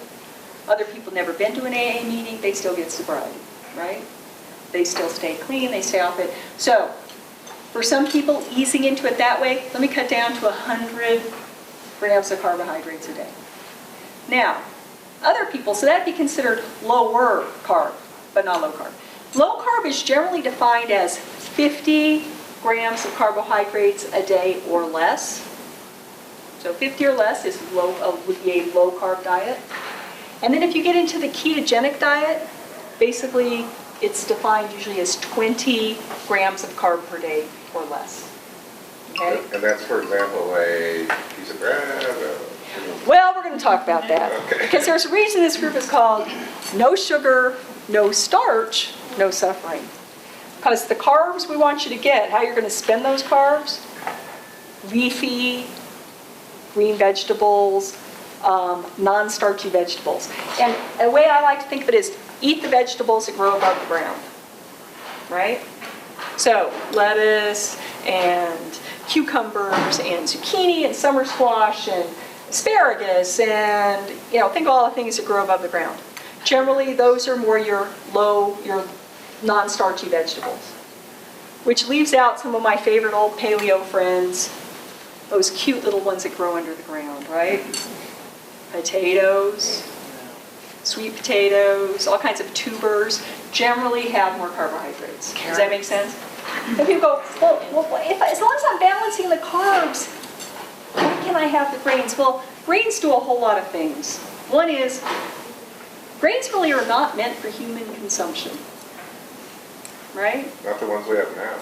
Other people never been to an AA meeting, they still get sobriety, right? They still stay clean, they stay off it. So, for some people, easing into it that way, let me cut down to 100 grams of carbohydrates a day. Now, other people, so that'd be considered lower carb, but not low carb. Low carb is generally defined as 50 grams of carbohydrates a day or less. So 50 or less would be a low carb diet. And then if you get into the ketogenic diet, basically it's defined usually as 20 grams of carb per day or less. Okay? And that's, for example, a piece of bread? Well, we're going to talk about that. Okay. Because there's a reason this group is called No Sugar, No Starch, No Suffering. Because the carbs we want you to get, how you're going to spend those carbs, leafy, green vegetables, non-starchy vegetables. And a way I like to think of it is eat the vegetables that grow above the ground, right? So lettuce and cucumbers and zucchini and summer squash and asparagus and, think of all the things that grow above the ground. Generally, those are more your non-starchy vegetables, which leaves out some of my favorite old paleo friends, those cute little ones that grow under the ground, right? Potatoes, sweet potatoes, all kinds of tubers, generally have more carbohydrates. Does that make sense? And people go, as long as I'm balancing the carbs, why can't I have the grains? Well, grains do a whole lot of things. One is, grains really are not meant for human consumption, right? Not the ones we have now.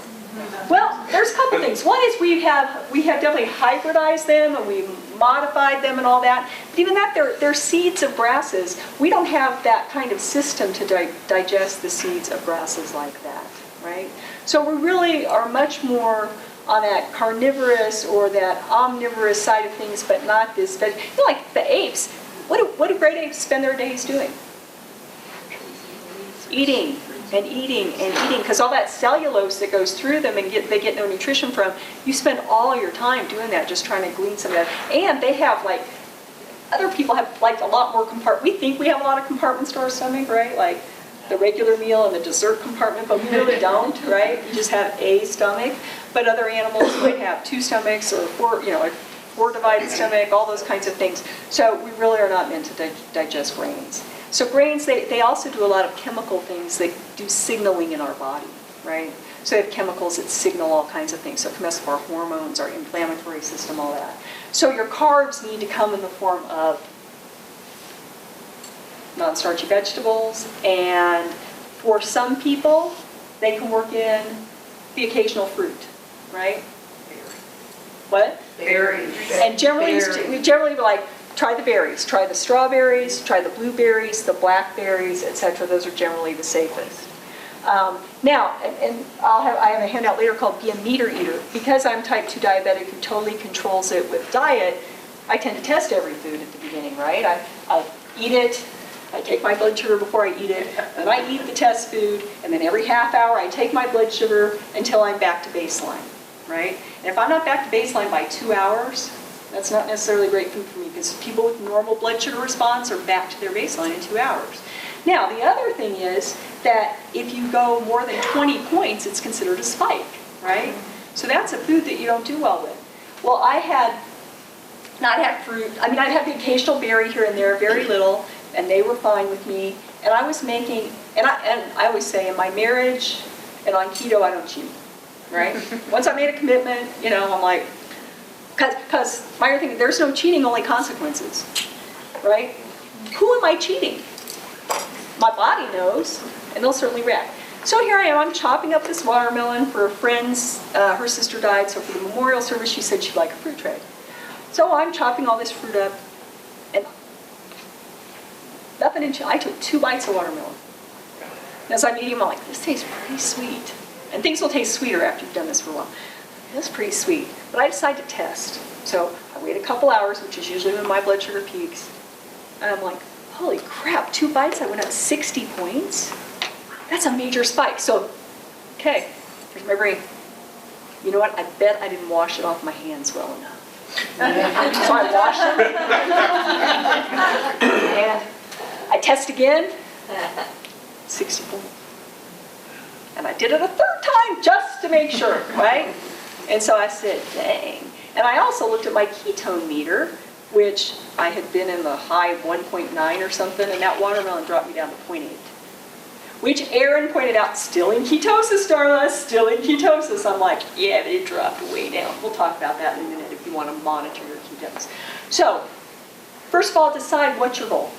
Well, there's a couple things. One is we have definitely hybridized them and we've modified them and all that. But even that, they're seeds of grasses. We don't have that kind of system to digest the seeds of grasses like that, right? So we really are much more on that carnivorous or that omnivorous side of things, but not this. But like the apes, what do great apes spend their days doing? Eating. And eating and eating, because all that cellulose that goes through them and they get no nutrition from, you spend all your time doing that, just trying to glean some of that. And they have other people have a lot more we think we have a lot of compartments to our stomach, right? Like the regular meal and the dessert compartment, but we really don't, right? You just have a stomach. But other animals might have 2 stomachs or 4 divided stomach, all those kinds of things. So we really are not meant to digest grains. So grains, they also do a lot of chemical things that do signaling in our body, right? So they have chemicals that signal all kinds of things. So it can mess with our hormones, our inflammatory system, all that. So your carbs need to come in the form of non-starchy vegetables, and for some people, they can work in the occasional fruit, right? What? Berries. And generally we're like, try the berries, try the strawberries, try the blueberries, the blackberries, etc. Those are generally the safest. Now, and I have a handout later called Be a Meter Eater. Because I'm type 2 diabetic who totally controls it with diet, I tend to test every food at the beginning, right? I eat it, I take my blood sugar before I eat it, then I eat the test food, and then every half hour I take my blood sugar until I'm back to baseline, right? And if I'm not back to baseline by 2 hours, that's not necessarily great food for me, because people with normal blood sugar response are back to their baseline in 2 hours. Now, the other thing is that if you go more than 20 points, it's considered a spike, right? So that's a food that you don't do well with. Well, I had Not have fruit. I mean, I'd have the occasional berry here and there, very little, and they were fine with me. And I was making, and I always say in my marriage and on keto, I don't cheat, right? Once I made a commitment, you know, I'm like, because my other thing, there's no cheating, only consequences, right? Who am I cheating? My body knows, and they'll certainly react. So here I am, I'm chopping up this watermelon for a friend's, her sister died, so for the memorial service, she said she'd like a fruit tray. So I'm chopping all this fruit up, and nothing in, I took 2 bites of watermelon. And as I'm eating, I'm like, this tastes pretty sweet. And things will taste sweeter after you've done this for a while. That's pretty sweet. But I decided to test. So I wait a couple hours, which is usually when my blood sugar peaks. And I'm like, holy crap, 2 bites, I went up 60 points? That's a major spike. So, okay, here's my brain. You know what? I bet I didn't wash it off my hands well enough. So I washed them. And I test again, 60 points. And I did it a 3rd time just to make sure, right? And so I said, dang. And I also looked at my ketone meter, which I had been in the high 1.9 or something, and that watermelon dropped me down to 0.8. Which Aaron pointed out, still in ketosis, Darla, still in ketosis. I'm like, yeah, but it dropped way down. We'll talk about that in a minute if you want to monitor your ketones. So, first of all, decide what's your goal.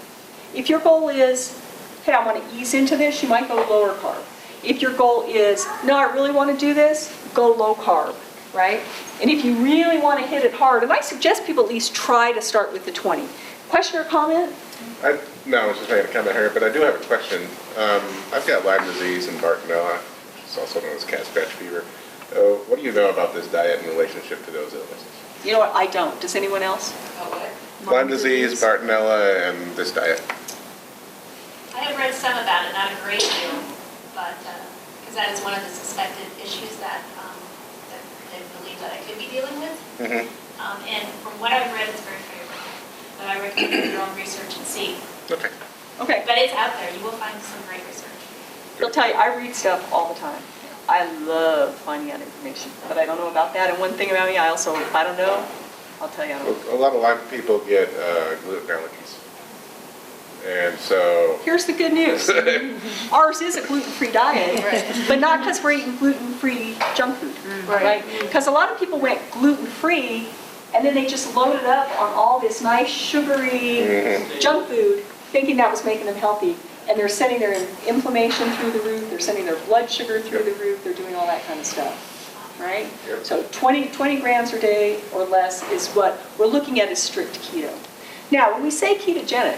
If your goal is, hey, I want to ease into this, you might go lower carb. If your goal is, no, I really want to do this, go low carb, right? And if you really want to hit it hard, and I suggest people at least try to start with the 20. Question or comment? No, I was just making a comment here, but I do have a question. I've got Lyme disease and Bartonella, it's also known as cat scratch fever. What do you know about this diet in relationship to those illnesses? You know what, I don't. Does anyone else? Lyme disease, Bartonella, and this diet. I have read some about it, not a great deal, but, because that is one of the suspected issues that they believe that I could be dealing with. And from what I've read, it's very favorable. But I recommend you do your own research and see. Okay. Okay. But it's out there. You will find some great research. I'll tell you, I read stuff all the time. I love finding out information, but I don't know about that. And one thing about me, if I don't know, I'll tell you I don't know. A lot of Lyme people get gluten allergies. And so... Here's the good news. Ours is a gluten-free diet, but not because we're eating gluten-free junk food, right? Because a lot of people went gluten-free, and then they just loaded up on all this nice sugary junk food, thinking that was making them healthy. And they're sending their inflammation through the roof, they're sending their blood sugar through the roof, they're doing all that kind of stuff, right? So 20 grams a day or less is what we're looking at as strict keto. Now, when we say ketogenic,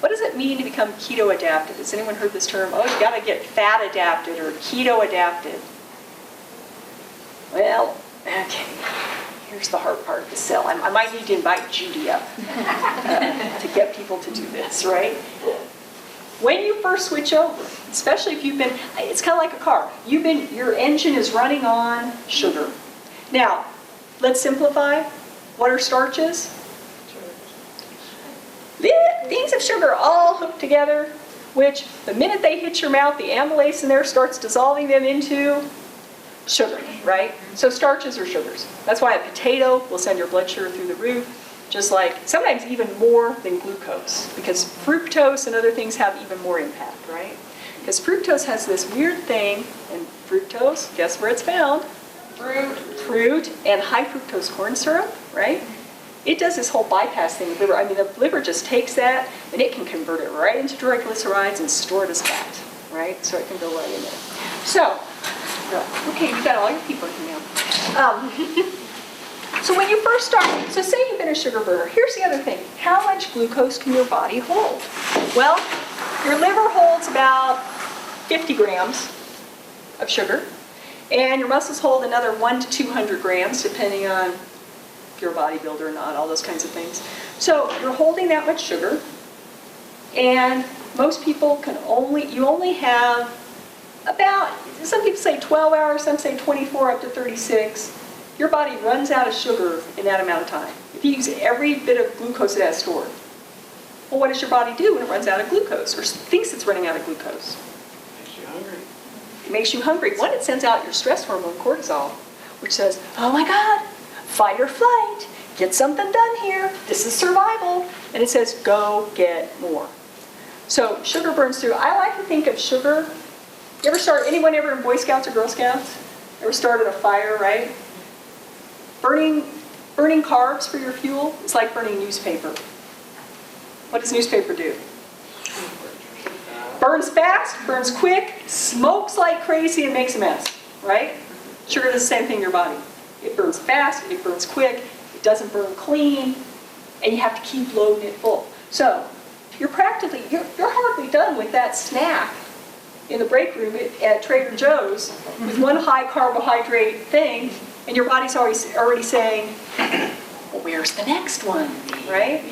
what does it mean to become keto adapted? Has anyone heard this term? Oh, you got to get fat adapted or keto adapted. Well, okay. Here's the hard part of the sell. I might need to invite Judy up to get people to do this, right? When you first switch over, especially if you've been, it's kind of like a car. Your engine is running on sugar. Now, let's simplify. What are starches? Things of sugar all hooked together, which the minute they hit your mouth, the amylase in there starts dissolving them into sugar, right? So starches are sugars. That's why a potato will send your blood sugar through the roof, just like sometimes even more than glucose, because fructose and other things have even more impact, right? Because fructose has this weird thing, and fructose, guess where it's found? Fruit and high fructose corn syrup, right? It does this whole bypass thing with the liver. I mean, the liver just takes that, and it can convert it right into triglycerides and store it as fat, right? So it can go right in there. So, okay, you got all your people here now. So when you first start, so say you've been a sugar burner, here's the other thing. How much glucose can your body hold? Well, your liver holds about 50 grams of sugar, and your muscles hold another 100 to 200 grams, depending on if you're a bodybuilder or not, all those kinds of things. So you're holding that much sugar, and most people you only have about, some people say 12 hours, some say 24 up to 36. Your body runs out of sugar in that amount of time. If you use every bit of glucose it has stored. Well, what does your body do when it runs out of glucose, or thinks it's running out of glucose? Makes you hungry. It makes you hungry. One, it sends out your stress hormone, cortisol, which says, oh my God, fight or flight. get something done here. This is survival. And it says, go get more. So sugar burns through. I like to think of sugar. Anyone ever in Boy Scouts or Girl Scouts? Ever started a fire, right? Burning carbs for your fuel is like burning newspaper. What does newspaper do? Burns fast, burns quick, smokes like crazy, and makes a mess, right? Sugar does the same thing in your body. It burns fast, it burns quick, it doesn't burn clean, and you have to keep loading it full. So you're hardly done with that snack in the break room at Trader Joe's with one high carbohydrate thing, and your body's already saying, well, where's the next one, right?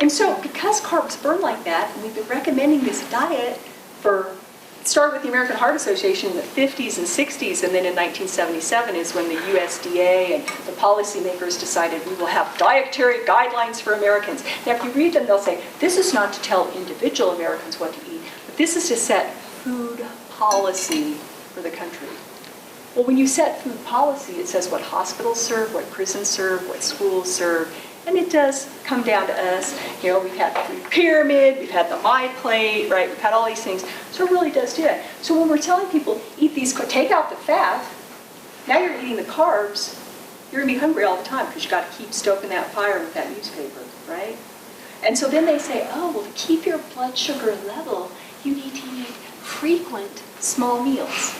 And so because carbs burn like that, and we've been recommending this diet it started with the American Heart Association in the 50s and 60s, and then in 1977 is when the USDA and the policymakers decided we will have dietary guidelines for Americans. Now if you read them, they'll say, this is not to tell individual Americans what to eat, but this is to set food policy for the country. Well, when you set food policy, it says what hospitals serve, what prisons serve, what schools serve, and it does come down to us. You know, we've had the food pyramid, we've had the My Plate, right? We've had all these things. So it really does do that. So when we're telling people, eat these, take out the fat, now you're eating the carbs, you're going to be hungry all the time because you've got to keep stoking that fire with that newspaper, right? And so then they say, oh, well, to keep your blood sugar level, you need to eat frequent small meals,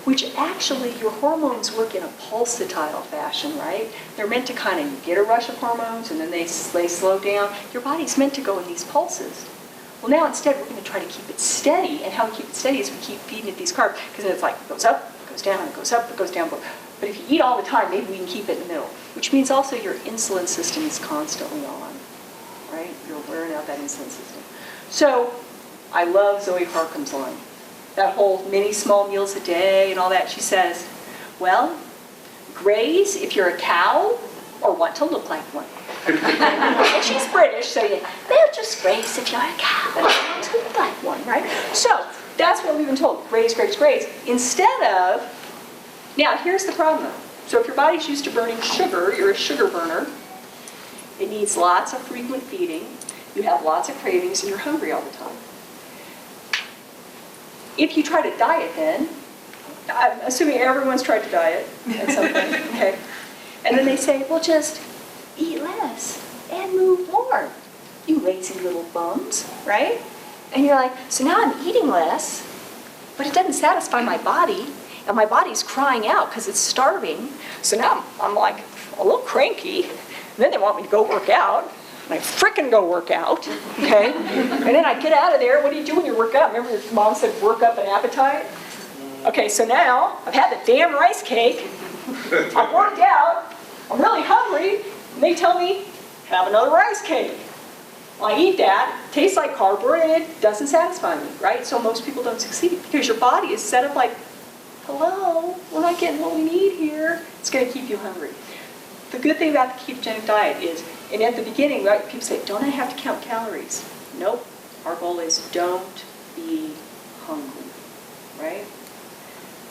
which actually your hormones work in a pulsatile fashion, right? They're meant to kind of get a rush of hormones and then they slow down. Your body's meant to go in these pulses. Well, now instead we're going to try to keep it steady, and how we keep it steady is we keep feeding it these carbs, because then it's like it goes up, it goes down, it goes up, it goes down. But if you eat all the time, maybe we can keep it in the middle, which means also your insulin system is constantly on, right? You're wearing out that insulin system. So I love Zoe Harcum's line. That whole many small meals a day and all that. She says, well, graze if you're a cow or want to look like one. And she's British, so they'll just graze if you're a cow or want to look like one, right? So that's what we've been told, graze, graze, graze. Instead of, now here's the problem. So if your body's used to burning sugar, you're a sugar burner, it needs lots of frequent feeding, you have lots of cravings, and you're hungry all the time. If you try to diet then, I'm assuming everyone's tried to diet at some point, okay? And then they say, well, just eat less and move more, you lazy little bums, right? And you're like, so now I'm eating less, but it doesn't satisfy my body, and my body's crying out because it's starving. So now I'm like a little cranky, and then they want me to go work out. And I frickin' go work out, okay? And then I get out of there. What do you do when you work out? Remember your mom said work up an appetite? Okay, so now I've had the damn rice cake. I've worked out. I'm really hungry. And they tell me, have another rice cake. Well, I eat that. It tastes like cardboard, and it doesn't satisfy me, right? So most people don't succeed because your body is set up like, hello, we're not getting what we need here. It's going to keep you hungry. The good thing about the ketogenic diet is, and at the beginning, right, people say, don't I have to count calories? Nope. Our goal is don't be hungry, right?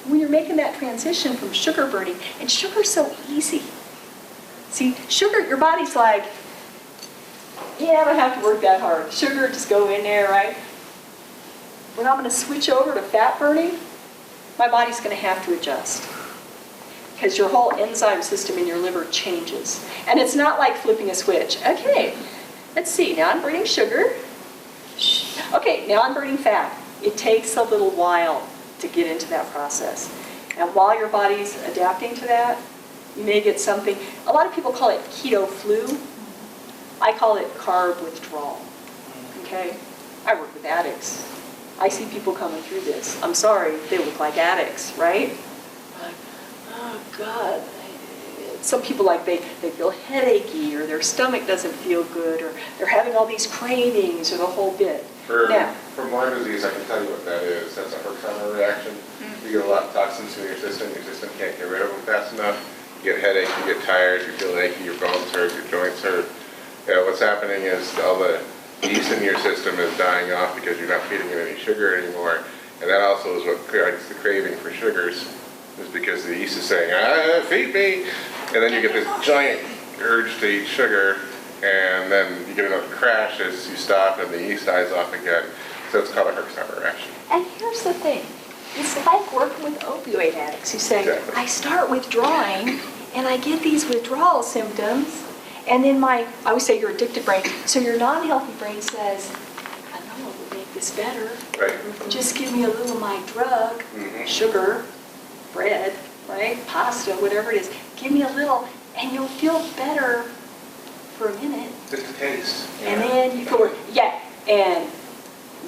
When you're making that transition from sugar burning, and sugar's so easy. See, sugar, your body's like, yeah, I don't have to work that hard. Sugar, just go in there, right? When I'm going to switch over to fat burning, my body's going to have to adjust. Because your whole enzyme system in your liver changes. And it's not like flipping a switch. Okay, let's see, now I'm burning sugar. Okay, now I'm burning fat. It takes a little while to get into that process. And while your body's adapting to that, you may get something, a lot of people call it keto flu. I call it carb withdrawal, okay? I work with addicts. I see people coming through this. I'm sorry, they look like addicts, right? Oh God, some people like they feel headachy, or their stomach doesn't feel good, or they're having all these cravings, or the whole bit. For Lyme disease, I can tell you what that is. That's a Herxheimer reaction. You get a lot of toxins in your system can't get rid of them fast enough. You get headache, you get tired, you feel achy, your bones hurt, your joints hurt. What's happening is all the yeast in your system is dying off because you're not feeding it any sugar anymore. And that also is what creates the craving for sugars. Is because the yeast is saying, feed me, and then you get this giant urge to eat sugar, and then you get another crash as you stop and the yeast dies off again. So it's called a Herxheimer rash. And here's the thing, it's like working with opioid addicts. You say, Exactly. I start withdrawing and I get these withdrawal symptoms, and then I always say your addicted brain, so your non-healthy brain says, I know it will make this better. Right. Just give me a little of my drug, sugar, bread, right, pasta, whatever it is. Give me a little and you'll feel better for a minute. Just a taste. And then you feel, yeah, and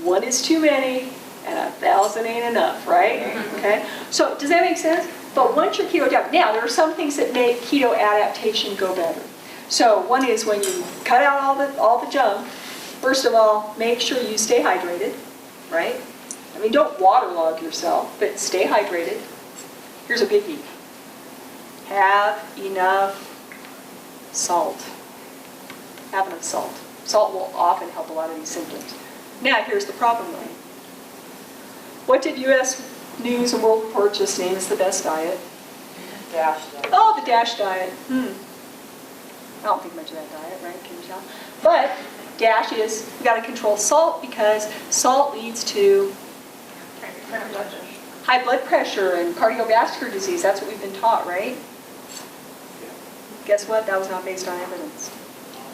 one is too many and 1,000 ain't enough, right? Okay, so does that make sense? But once you're keto down, now there are some things that make keto adaptation go better. So one is when you cut out all the junk, first of all, make sure you stay hydrated, right? I mean, don't waterlog yourself, but stay hydrated. Here's a biggie. Have enough salt. Have enough salt. Salt will often help a lot of these symptoms. Now, here's the problem though. What did U.S. News and World Report just name as the best diet? DASH diet. Oh, the DASH diet. I don't think much of that diet, right? Can you tell? But DASH is, we got to control salt because salt leads to high blood pressure and cardiovascular disease. That's what we've been taught, right? Guess what? That was not based on evidence.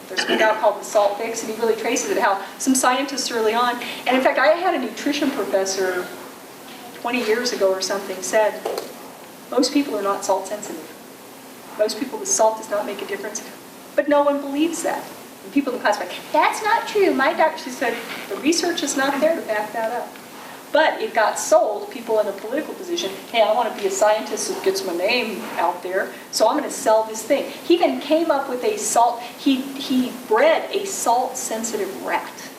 There's a guy called the Salt Fix, and he really traces it, how some scientists early on, and in fact, I had a nutrition professor 20 years ago or something said, most people are not salt sensitive. Most people, the salt does not make a difference, but no one believes that. And people in the class were like, that's not true. My doctor, she said, the research is not there to back that up. But it got sold, people in a political position, hey, I want to be a scientist who gets my name out there, so I'm going to sell this thing. He even came up with a salt, he bred a salt-sensitive rat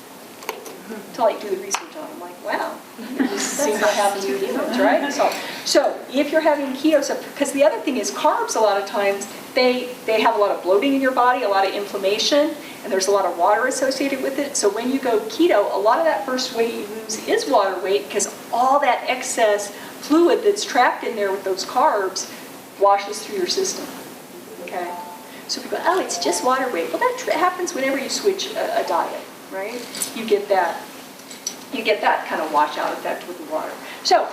to like do the research on. I'm like, wow, this seems what happens with humans, right? So if you're having keto stuff, because the other thing is carbs a lot of times, they have a lot of bloating in your body, a lot of inflammation, and there's a lot of water associated with it. So when you go keto, a lot of that first weight you lose is water weight because all that excess fluid that's trapped in there with those carbs washes through your system, okay? So people go, oh, it's just water weight. Well, that happens whenever you switch a diet, right? You get that kind of washout effect with the water. So,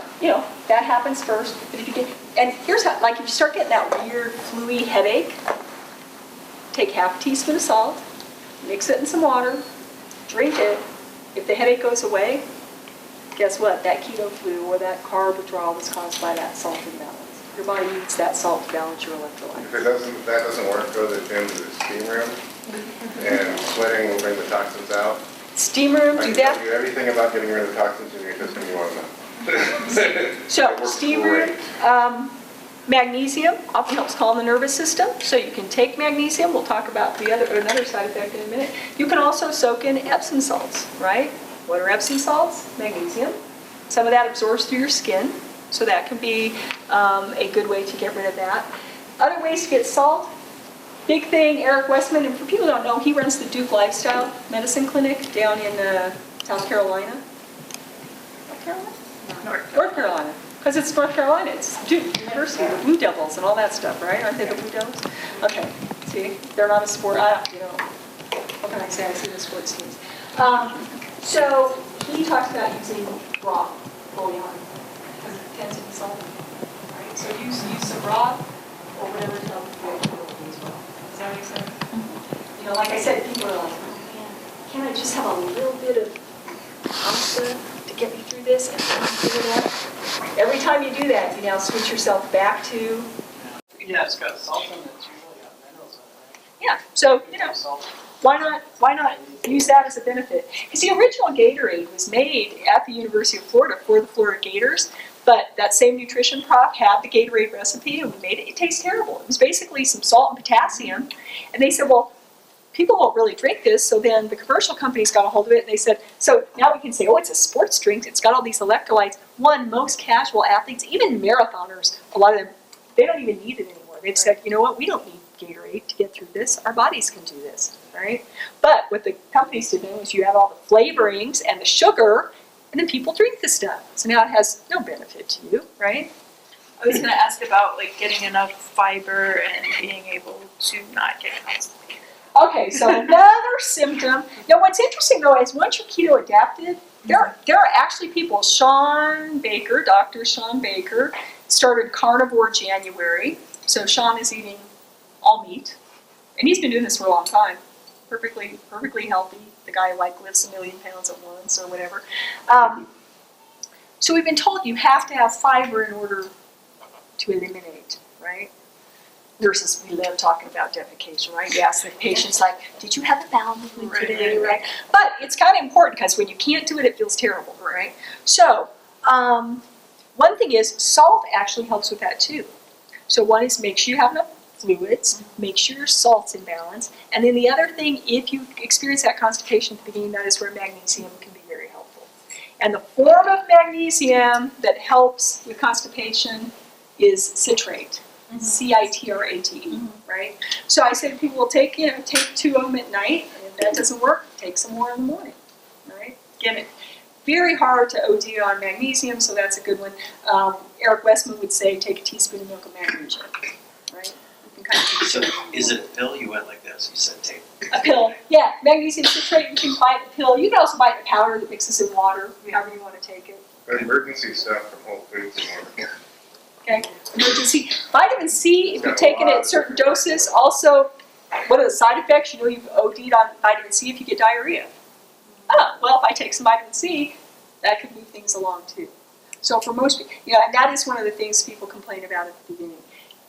that happens first. But if you get, and here's how, like if you start getting that weird fluey headache, take half a teaspoon of salt, mix it in some water, drink it. If the headache goes away, guess what? That keto flu or that carb withdrawal was caused by that salt imbalance. Your body needs that salt to balance your electrolytes. If that doesn't work, go to the gym to the steam room, and sweating will bring the toxins out. Steam room, I do can tell that. you everything about getting rid of the toxins in your system you want to know. So, It works steam great. room, magnesium often helps calm the nervous system, so you can take magnesium. We'll talk about another side effect in a minute. You can also soak in Epsom salts, right? What are Epsom salts? Magnesium. Some of that absorbs through your skin, so that can be a good way to get rid of that. Other ways to get salt. Big thing, Eric Westman, and for people who don't know, he runs the Duke Lifestyle Medicine Clinic down in South Carolina. North Carolina? North Carolina. Because it's North Carolina, it's Duke University, the Blue Devils and all that stuff, right? Aren't they the Blue Devils? Okay, see, they're not a sport, what can I say, I see the sports teams. So he talks about using raw bouillon, because it tends to be salty, right? So use some broth or whatever to help you as well. Does that make sense? Like I said, people are like, oh man, can't I just have a little bit of pasta to get me through this and then figure it out? Every time you do that, you now switch yourself back to. Yeah, it's got salt in it, it's usually got minerals in it, Yeah, so, right? Salt. why not use that as a benefit? Because the original Gatorade was made at the University of Florida for the Florida Gators, but that same nutrition prof had the Gatorade recipe and we made it. It tastes terrible. It was basically some salt and potassium. And they said, well, people won't really drink this, so then the commercial companies got a hold of it and they said, so now we can say, oh, it's a sports drink, it's got all these electrolytes. Most casual athletes, even marathoners, a lot of them, they don't even need it anymore. They've said, you know what, we don't need Gatorade to get through this, our bodies can do this, right? But what the companies did know is you have all the flavorings and the sugar, and then people drink the stuff. So now it has no benefit to you, right? I was gonna ask about like getting enough fiber and being able to not get constipated. Okay, so another symptom. Now, what's interesting though is once you're keto adapted, there are actually people. Sean Baker, Dr. Sean Baker, started Carnivore January. So Sean is eating all meat, and he's been doing this for a long time. Perfectly healthy. The guy like lifts 1,000,000 pounds at once or whatever. So we've been told you have to have fiber in order to eliminate, right? Nurses, we love talking about defecation, right? You ask the patients like, did you have a bowel movement today, right? But it's kind of important because when you can't do it, it feels terrible, right? So one thing is salt actually helps with that too. So one is make sure you have enough fluids, make sure your salt's in balance, and then the other thing, if you experience that constipation at the beginning, that is where magnesium can be very helpful. And the form of magnesium that helps with constipation is citrate. C-I-T-R-A-T-E, right? So I say to people, well, take 2 of them at night, and if that doesn't work, take some more in the morning, right? Again, it's very hard to OD on magnesium, so that's a good one. Eric Westman would say take a teaspoon of milk of magnesia, right? You can kind of So is it a pill? You went like this. You said take a pill, yeah, magnesium citrate, you can buy the pill. You can also buy the powder that mixes in water, however you want to take it. But emergency stuff from Whole Foods is more. Okay, emergency. Vitamin C, if you're taking it at certain doses, also, what are the side effects? You know you've OD'd on vitamin C if you get diarrhea. Oh, well, if I take some vitamin C, that could move things along too. So for most people, and that is one of the things people complain about at the beginning.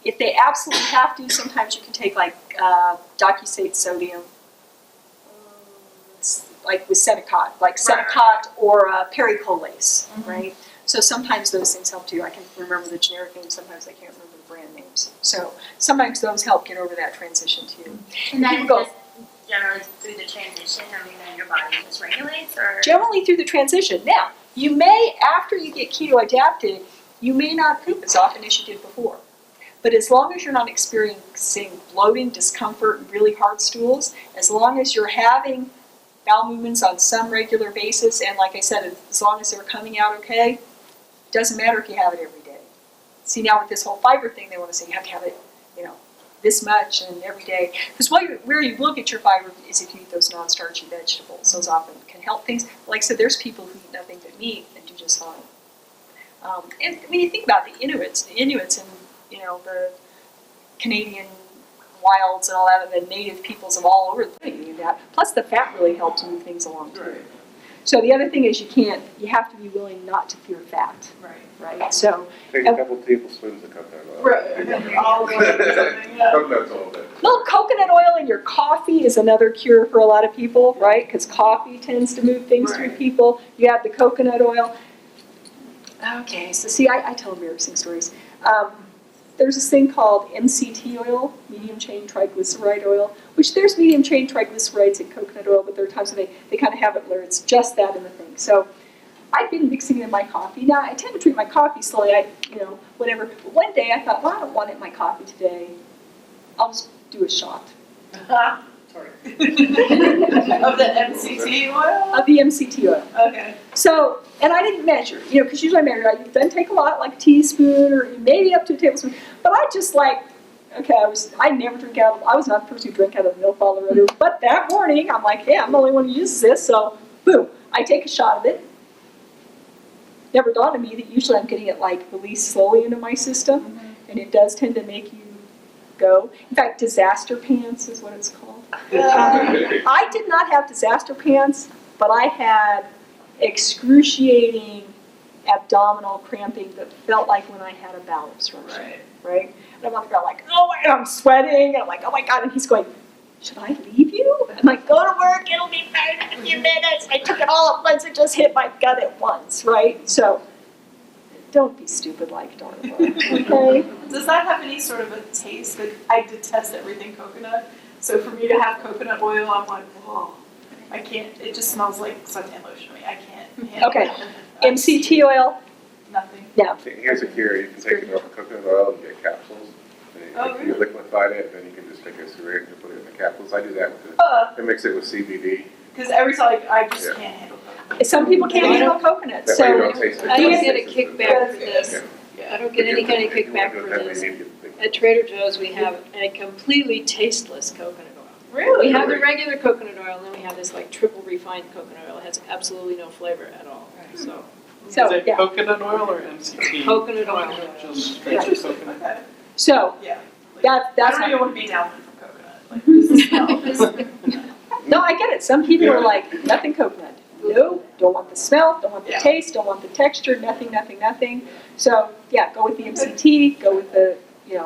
If they absolutely have to, sometimes you can take like docusate sodium, like with Senecot, or pericolase, right? So sometimes those things help too. I can remember the generic names, sometimes I can't remember the brand names. So sometimes those help get over that transition too. And that People is go, just generally through the transition, I mean, then your body just regulates, or? generally through the transition. Now, you may, after you get keto adapted, you may not poop as often as you did before. But as long as you're not experiencing bloating, discomfort, and really hard stools, as long as you're having bowel movements on some regular basis, and like I said, as long as they're coming out okay, doesn't matter if you have it every day. See, now with this whole fiber thing, they want to say you have to have it, this much and every day. Because where you will get your fiber is if you eat those non-starchy vegetables. Those often can help things. Like I said, there's people who eat nothing but meat and do just fine. And when you think about the Inuits and the Canadian wilds and all that, and the native peoples of all over the place do that. Plus the fat really helps move things along too. Right. So the other thing is you have to be willing not to fear fat. Right. So Take a couple tablespoons of coconut oil. Right. Olive oil or something, yeah. Coconut's all that. little coconut oil in your coffee is another cure for a lot of people, right? Because coffee tends to move things through people. You have the coconut oil. Okay, so see, I tell embarrassing stories. There's this thing called MCT oil, medium chain triglyceride oil, which there's medium chain triglycerides in coconut oil, but there are times when they kind of have it where it's just that in the thing. So I've been mixing it in my coffee. Now, I tend to drink my coffee slowly, whatever. But one day I thought, well, I don't want it in my coffee today. I'll just do a shot. Sorry. Of the MCT oil? Of the MCT oil. Okay. So, and I didn't measure, because usually I measure. I then take a lot, like a teaspoon or maybe up to a tablespoon. But I just I never drink I was not the person who drank out of the milk bottle or whatever. But that morning, I'm like, hey, I'm the only one who uses this. So, boom, I take a shot of it. Never dawned on me that usually I'm getting it released slowly into my system. And it does tend to make you go. In fact, disaster pants is what it's called. I did not have disaster pants, but I had excruciating abdominal cramping that felt like when I had a bowel obstruction, right? And I'm on the ground oh my God, I'm sweating, and I'm like, oh my God, and he's going, should I leave you? I'm like, go to work, it'll be fine in a few minutes. I took it all at once, it just hit my gut at once, right? So, don't be stupid like Darla, okay? Does that have any sort of a taste? I detest everything coconut. So for me to have coconut oil, I'm like, whoa, I can't. It just smells like suntan lotion to me. I can't handle Okay, it. MCT oil? Nothing. No. Here's a cure. You can take the coconut oil and get capsules. And you liquefy it, then you can just take a syringe and put it in the capsules. I do that with I mix it with CBD. Because every time I just can't handle coconut. Some people can't handle coconut, That so way you don't taste it. I don't get a kickback for this. I don't get any kind of kickback for this. At Trader Joe's, we have a completely tasteless coconut oil. Really? We have the regular coconut oil, and then we have this like triple refined coconut oil. It has absolutely no flavor at all, so. Is it coconut oil or MCT? Coconut oil. Just straight coconut. So, Yeah. that's I don't how. even want to be down for coconut. Like, this is smell. No, I get it. Some people are like, nothing coconut. No, don't want the smell, don't want the taste, don't want the texture, nothing, nothing, nothing. So, yeah, go with the MCT, go with the, the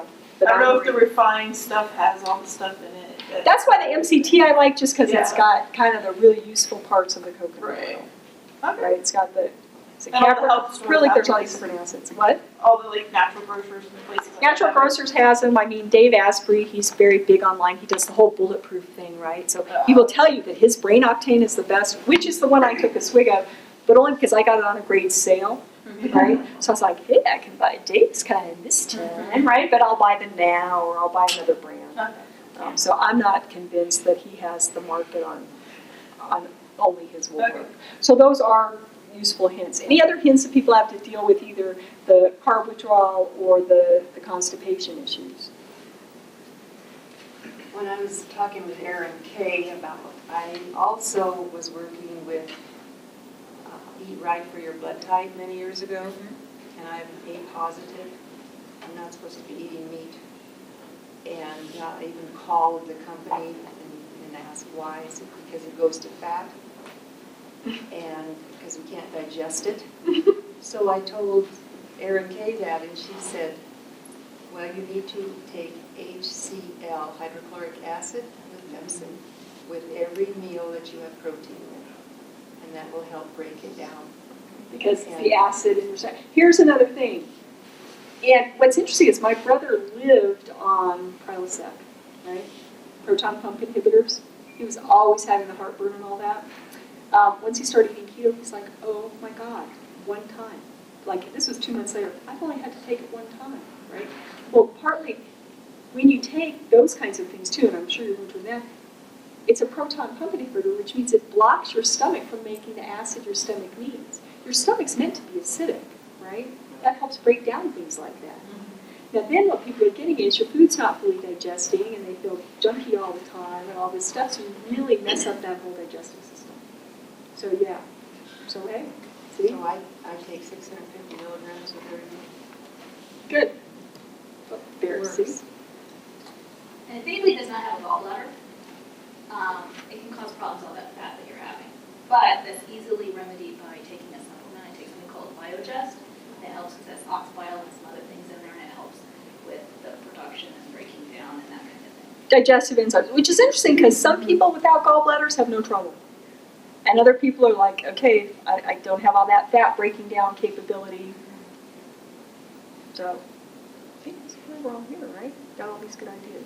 I don't know if the non-marine. refined stuff has all the stuff in it. That's why the MCT I like, just because it's Yeah. got kind of the really useful parts of the coconut Right. oil. Okay. Right, it's got the, it's a And all the capra, health stores really, have there's all these. these different acids. What? All the like natural grocers and places like Natural that. Grocers has them. I mean, Dave Asprey, he's very big online. He does the whole bulletproof thing, right? So he will tell you that his brain octane is the best, which is the one I took a swig of, but only because I got it on a great sale, right? So I was like, hey, I can buy Dave's kind this time, right? But I'll buy the Now or I'll buy another brand. So I'm not convinced that he has the market on only his will work. So those are useful hints. Any other hints that people have to deal with either the carb withdrawal or the constipation issues? When I was talking with Erin Kay about, I also was working with Eat Right for Your Blood Type many years ago, and I'm A positive. I'm not supposed to be eating meat. And I even called the company and asked why. I said, because it goes to fat, and because we can't digest it. So I told Erin Kay that, and she said, well, you need to take HCl, hydrochloric acid, with Pepsin, with every meal that you have protein in, and that will help break it down. Because it's the acid in your. Here's another thing. And what's interesting is my brother lived on Prilosec, right? Proton pump inhibitors. He was always having the heartburn and all that. Once he started eating keto, he's like, oh my God, one time. Like, this was 2 months later. I've only had to take it one time, right? Well, partly, when you take those kinds of things too, and I'm sure you're doing that, it's a proton pump inhibitor, which means it blocks your stomach from making the acid your stomach needs. Your stomach's meant to be acidic, right? That helps break down things like that. Now then what people are getting is your food's not fully digesting and they feel junky all the time and all this stuff, so you really mess up that whole digestive system. So yeah, so hey, see? So I take 650 milligrams of every meal. Good. There, Works. see? And if anybody does not have a gallbladder, it can cause problems all that fat that you're having. But that's easily remedied by taking a supplement. I take something called Biogest. It helps because it has oxbile and some other things in there, and it helps with the production and breaking down and that kind of thing. Digestive enzymes, which is interesting because some people without gallbladders have no trouble. And other people are like, okay, I don't have all that fat breaking down capability. So, I think that's why we're all here, right? Got all these good ideas.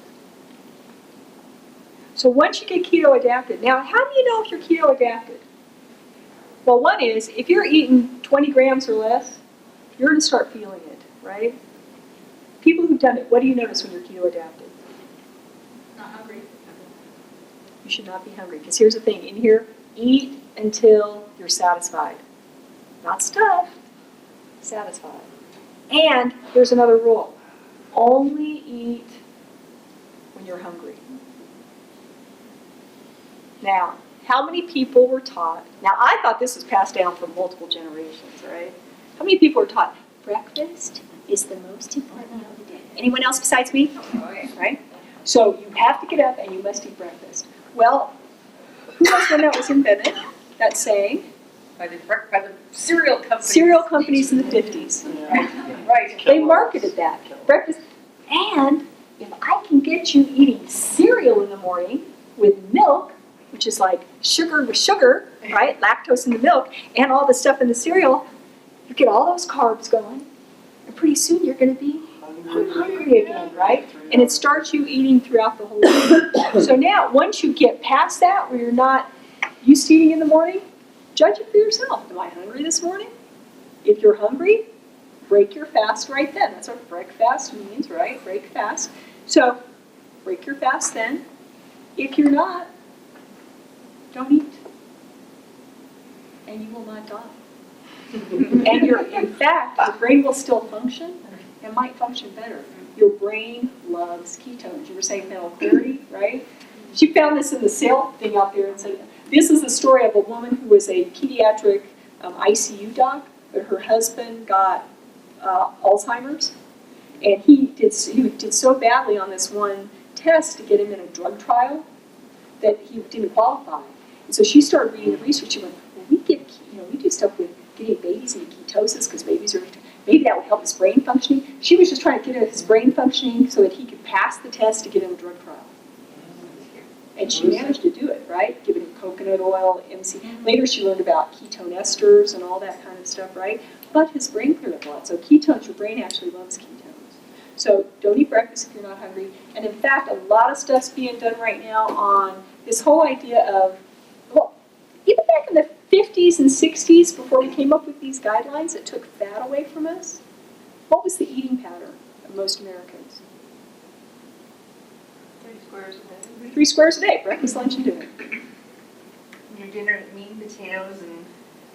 So once you get keto adapted, now how do you know if you're keto adapted? Well, one is, if you're eating 20 grams or less, you're going to start feeling it, right? People who've done it, what do you notice when you're keto adapted? Not hungry. You should not be hungry, because here's the thing, in here, eat until you're satisfied. Not stuffed, satisfied. And here's another rule, only eat when you're hungry. Now, how many people were taught, now I thought this was passed down from multiple generations, right? How many people were taught, breakfast is the most important meal of the day? Anyone else besides me? Right? So you have to get up and you must eat breakfast. Well, who knows when that was invented, that saying? By the cereal companies. Cereal companies in the 50s. Right. They marketed that. Breakfast. And if I can get you eating cereal in the morning with milk, which is like sugar with sugar, right? Lactose in the milk, and all the stuff in the cereal, you get all those carbs going, and pretty soon you're going to be hungry again, right? And it starts you eating throughout the whole day. So now, once you get past that, where you're not used to eating in the morning, judge it for yourself. Am I hungry this morning? If you're hungry, break your fast right then. That's what break fast means, right? Break fast. So, break your fast then. If you're not, don't eat. And you will not die. And in fact, your brain will still function and might function better. Your brain loves ketones. You were saying mental clarity, right? She found this in the sale thing out there and said, this is the story of a woman who was a pediatric ICU doc, but her husband got Alzheimer's. And he did so badly on this one test to get him in a drug trial that he didn't qualify. And so she started reading the research. She went, well, we do stuff with getting babies into ketosis because babies are, maybe that would help his brain functioning. She was just trying to get his brain functioning so that he could pass the test to get in a drug trial. And she managed to do it, right? Giving him coconut oil, MC. Later she learned about ketone esters and all that kind of stuff, right? But his brain cleared up a lot. So ketones, your brain actually loves ketones. So don't eat breakfast if you're not hungry. And in fact, a lot of stuff's being done right now on this whole idea of, well, even back in the 50s and 60s, before we came up with these guidelines that took fat away from us, what was the eating pattern of most Americans? 3 squares a day. 3 squares a day, breakfast, lunch, and dinner. Your dinner, meat and potatoes and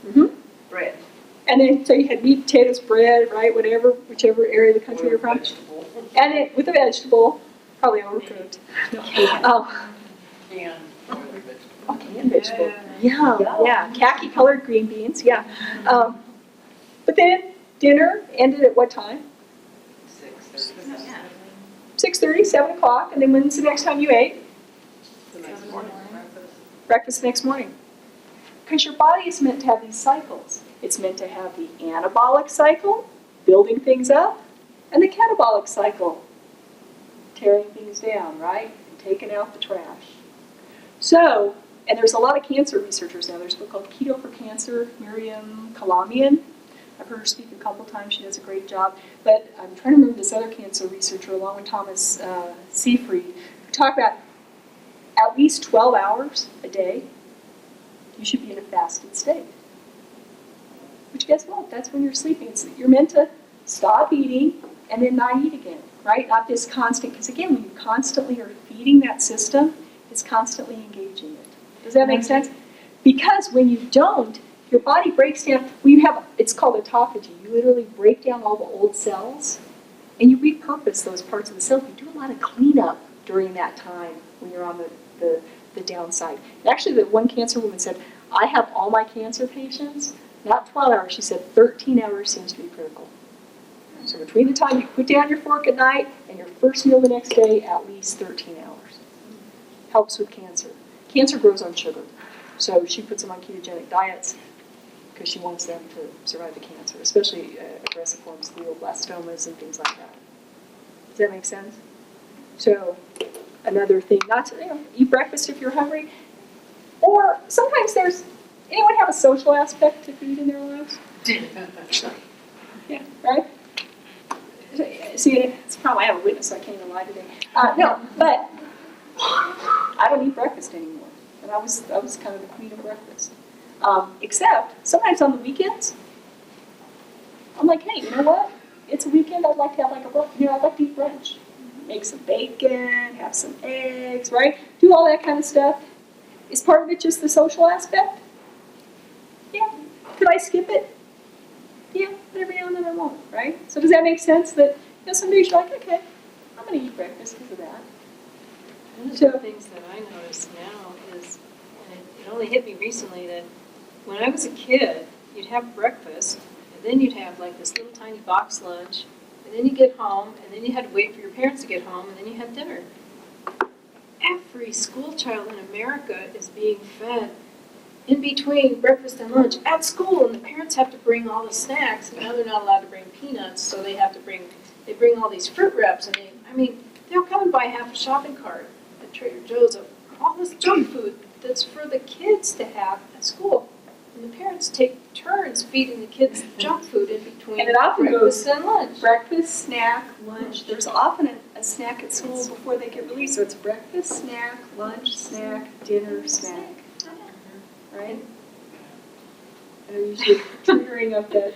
Mm-hmm. bread. And then, so you had meat, potatoes, bread, right, whatever, whichever area of the country you're from. And then with a vegetable, probably overcooked. Canned vegetable. Yeah, khaki colored green beans, yeah. But then dinner ended at what time? 6:30, 7 o'clock, and then when's the next time you ate? The next morning. Breakfast the next morning. Because your body is meant to have these cycles. It's meant to have the anabolic cycle, building things up, and the catabolic cycle, tearing things down, right? And taking out the trash. So, and there's a lot of cancer researchers now. There's a book called Keto for Cancer, Miriam Kalamian. I've heard her speak a couple times. She does a great job. But I'm trying to remember this other cancer researcher, along with Thomas Seyfried, who talk about at least 12 hours a day, you should be in a fasted state. Which guess what? That's when you're sleeping. You're meant to stop eating and then not eat again, right? Not this constant, because again, when you constantly are feeding that system, it's constantly engaging it. Does that make sense? Because when you don't, your body breaks down. It's called autophagy. You literally break down all the old cells and you repurpose those parts of the cell. You do a lot of cleanup during that time when you're on the downside. And actually, the one cancer woman said, I have all my cancer patients, not 12 hours, she said 13 hours seems to be critical. So between the time you put down your fork at night and your first meal the next day, at least 13 hours. Helps with cancer. Cancer grows on sugar. So she puts them on ketogenic diets because she wants them to survive the cancer, especially aggressive forms, glioblastomas and things like that. Does that make sense? So another thing, not to eat breakfast if you're hungry. Or sometimes anyone have a social aspect to food in their lives? Yeah, right? See, it's a problem. I have a witness, so I can't even lie today. No, but I don't eat breakfast anymore. And I was kind of the queen of breakfast. Except, sometimes on the weekends, I'm like, hey, you know what? It's a weekend, I'd like to have I'd like to eat brunch. Make some bacon, have some eggs, right? Do all that kind of stuff. Is part of it just the social aspect? Yeah. Could I skip it? Yeah, but every now and then I won't, right? So does that make sense that some days you're like, okay, I'm going to eat breakfast because of that. One of the things that I notice now is, and it only hit me recently, that when I was a kid, you'd have breakfast, and then you'd have like this little tiny box lunch, and then you get home, and then you had to wait for your parents to get home, and then you had dinner. Every school child in America is being fed in between breakfast and lunch at school, and the parents have to bring all the snacks, and now they're not allowed to bring peanuts, so they bring all these fruit wraps, and they'll come and buy half a shopping cart at Trader Joe's of all this junk food that's for the kids to have at school. And the parents take turns feeding the kids junk food in between and it often breakfast goes and lunch. Breakfast, snack, lunch. There's often a snack at school before they get released. So it's breakfast, snack, lunch, snack, dinner, snack. Right? And they're usually triggering up that.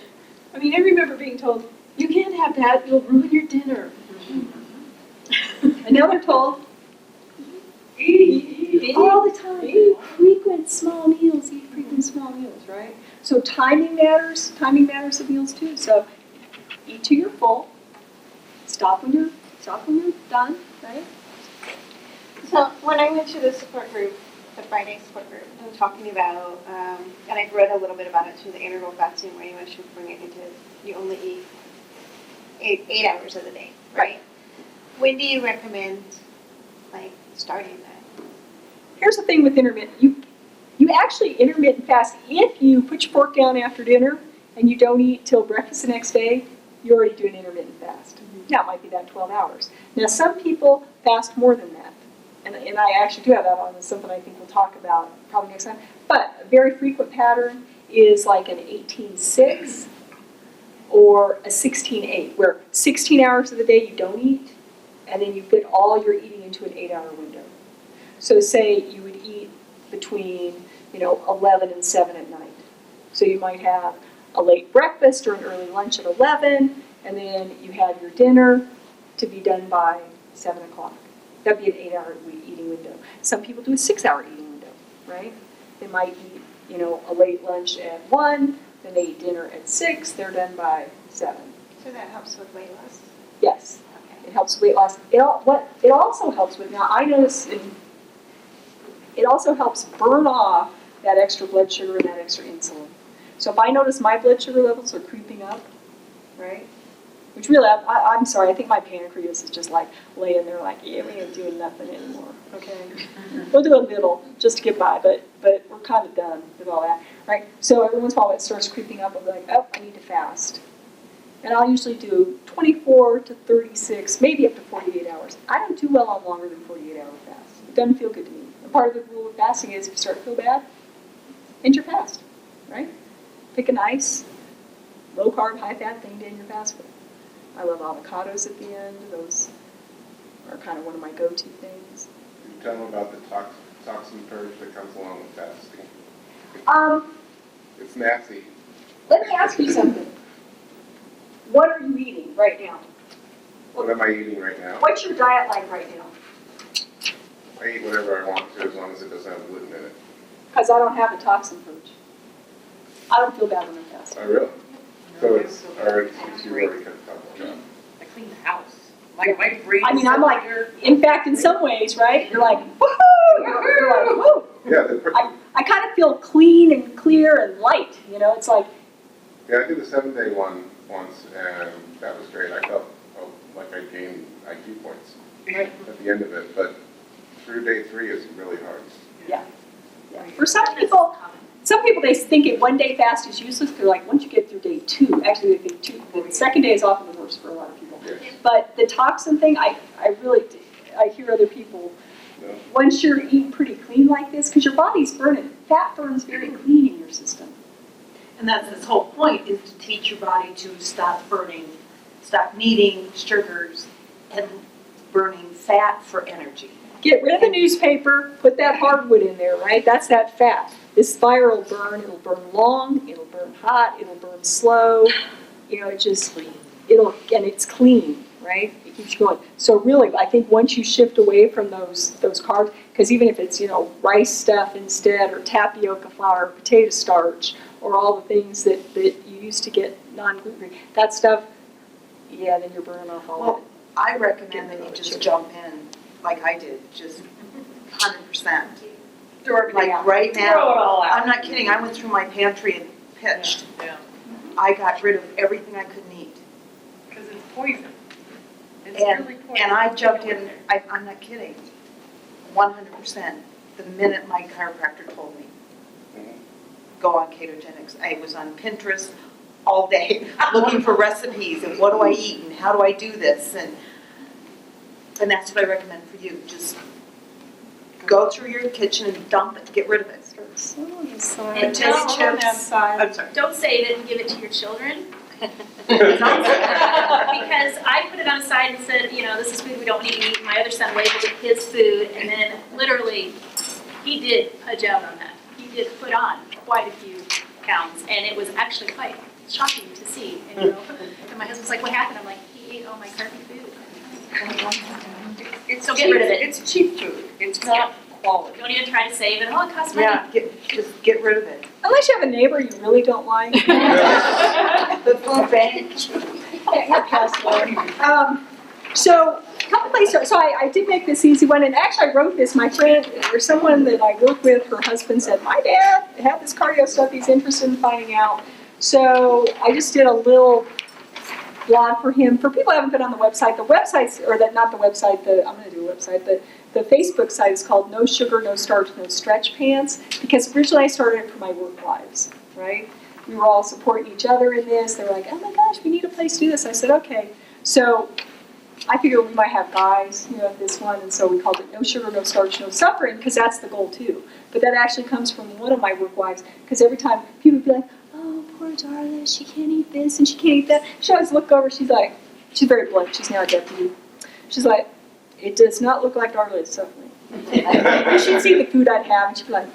I remember being told, you can't have that, you'll ruin your dinner. And now they're told, eat. eat all the time. Eat frequent small meals, right? So timing matters of meals too. So eat till you're full, stop when you're done, right? So when I went to the support group, the Friday support group, and talking about, and I've read a little bit about it too, the interval fasting where you should bring it into, you only eat 8 hours of the day, right? When do you recommend, like, starting that? Here's the thing with intermittent. You actually intermittent fast if you put your fork down after dinner and you don't eat till breakfast the next day, you're already doing intermittent fast. Now, it might be that 12 hours. Now, some people fast more than that. And I actually do have that on. It's something I think we'll talk about probably next time. But a very frequent pattern is like an 18-6 or a 16-8, where 16 hours of the day you don't eat, and then you fit all your eating into an 8-hour window. So say you would eat between 11 and 7 at night. So you might have a late breakfast or an early lunch at 11, and then you have your dinner to be done by 7 o'clock. That'd be an 8-hour eating window. Some people do a 6-hour eating window, right? They might eat, a late lunch at 1, then they eat dinner at 6, they're done by 7. So that helps with weight loss? Yes, it helps with weight loss. What it also helps with, now I notice it also helps burn off that extra blood sugar and that extra insulin. So if I notice my blood sugar levels are creeping up, right? Which really, I'm sorry, I think my pancreas is just like laying there like, yeah, we ain't doing nothing anymore, okay? We'll do a little just to get by, but we're kind of done with all that, right? So every once in a while it starts creeping up, I'll be like, oh, I need to fast. And I'll usually do 24 to 36, maybe up to 48 hours. I don't do well on longer than 48-hour fast. It doesn't feel good to me. And part of the rule of fasting is if you start to feel bad, end your fast, right? Pick a nice, low-carb, high-fat thing to end your fast with. I love avocados at the end. Those are kind of one of my go-to things. Can you tell them about the toxin purge that comes along with fasting? It's nasty. Let me ask you something. What are you eating right now? What am I eating right now? What's your diet like right now? I eat whatever I want to as long as it doesn't have gluten in it. Because I don't have a toxin purge. I don't feel bad when I'm fasting. Oh, really? So it's you already cooked up the job. I clean the house. My brain. I mean, I'm like, in fact, in some ways, right? You're like, woohoo! You're like, woo! Yeah, I kind of feel clean and clear and light. It's like. yeah, I did the 7-day one once, and that was great. I felt like I gained IQ points at the end of it, but through day 3 is really hard. Yeah. For some people, they think a 1-day fast is useless. They're like, once you get through day 2, actually they think 2, the second day is often the worst for a lot of people. Yes. But the toxin thing, I hear other people, No. once you're eating pretty clean like this, because your body's burning, fat burns very clean in your system. And that's this whole point, is to teach your body to stop needing sugars and burning fat for energy. Get rid of the newspaper, put that hardwood in there, right? That's that fat. This fire will burn, it'll burn long, it'll burn hot, it'll burn slow. And it's clean, right? It keeps you going. So really, I think once you shift away from those carbs, because even if it's, rice stuff instead, or tapioca flour, or potato starch, or all the things that you used to get non-gluten-free, that stuff, yeah, then you're burning off all of it. I recommend that you just jump in like I did, just 100%. Throw everything Like out. right now, Throw it all out. I'm not kidding, I went through my pantry and pitched. Yeah. I got rid of everything I couldn't eat. Because it's poison. It's really poison. And I jumped in, I'm not kidding, 100%, the minute my chiropractor told me, go on ketogenics. I was on Pinterest all day looking for recipes and what do I eat and how do I do this, and that's what I recommend for you. Just go through your kitchen and dump it, get rid of it. And Potato don't, chips. I'm sorry. don't save it and give it to your children. Because I put it on the side and said, this is food we don't need to eat. My other son labeled it his food, and then literally, he did pudge out on that. He did put on quite a few pounds, and it was actually quite shocking to see. And my husband's like, "What happened?" I'm like, "He ate all my carby food." It's So get rid of it. It's cheap food. It's not quality. Don't even try to save it. Oh, it costs money. Yeah, just get rid of it. Unless you have a neighbor you really don't like. The food bank. So a couple places, so I did make this easy one, and actually I wrote this, my friend, or someone that I work with, her husband said, my dad had this cardio stuff he's interested in finding out. So I just did a little blog for him. For people who haven't been on the website's, or not the website, I'm gonna do a website, but the Facebook site is called No Sugar, No Starch, No Stretch Pants, because originally I started it for my work wives, right? We were all supporting each other in this. They were like, oh my gosh, we need a place to do this. I said, okay. So I figured we might have guys, at this one, and so we called it No Sugar, No Starch, No Suffering, because that's the goal too. But that actually comes from one of my work wives, because every time people would be like, oh, poor Darla, she can't eat this and she can't eat that. She always look over, she's very blunt, she's now a deputy. She's like, it does not look like Darla is suffering. She'd see the food I'd have, and she'd be like,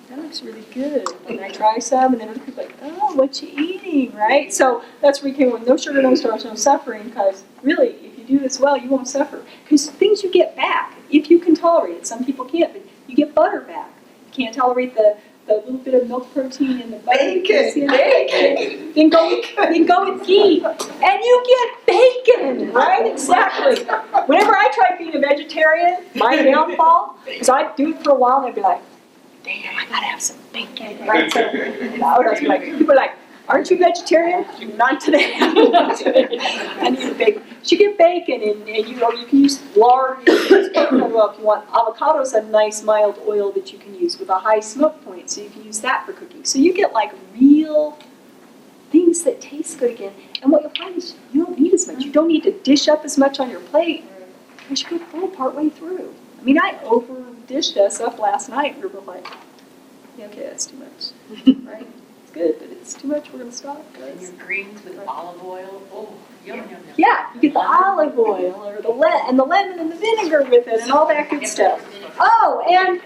that looks really good. And I try some, and then other people are like, oh, what you eating, right? So that's where we came with No Sugar, No Starch, No Suffering, because really, if you do this well, you won't suffer. Because things you get back, if you can tolerate it, some people can't, but you get butter back. You can't tolerate the little bit of milk protein in the butter. Bacon! Then go with ghee. And you get bacon, right? Exactly. Whenever I tried being a vegetarian, my downfall, because I'd do it for a while, and I'd be like, damn, I gotta have some bacon, right? So, people are like, aren't you vegetarian? Not today. Not today. I need bacon. You get bacon, and you can use lard, you can use coconut oil if you want. Avocado's a nice mild oil that you can use with a high smoke point, so you can use that for cooking. So you get like real things that taste good again. And what you'll find is you don't need as much. You don't need to dish up as much on your plate as you get full partway through. I mean, I over-dished us up last night. We were both like, yeah, okay, that's too much, right? It's good, but it's too much. We're going to stop. And your greens with olive oil, oh, yum, yum, yum. Yeah, you get the olive oil or the lemon and the vinegar with it and all that good stuff. Oh, and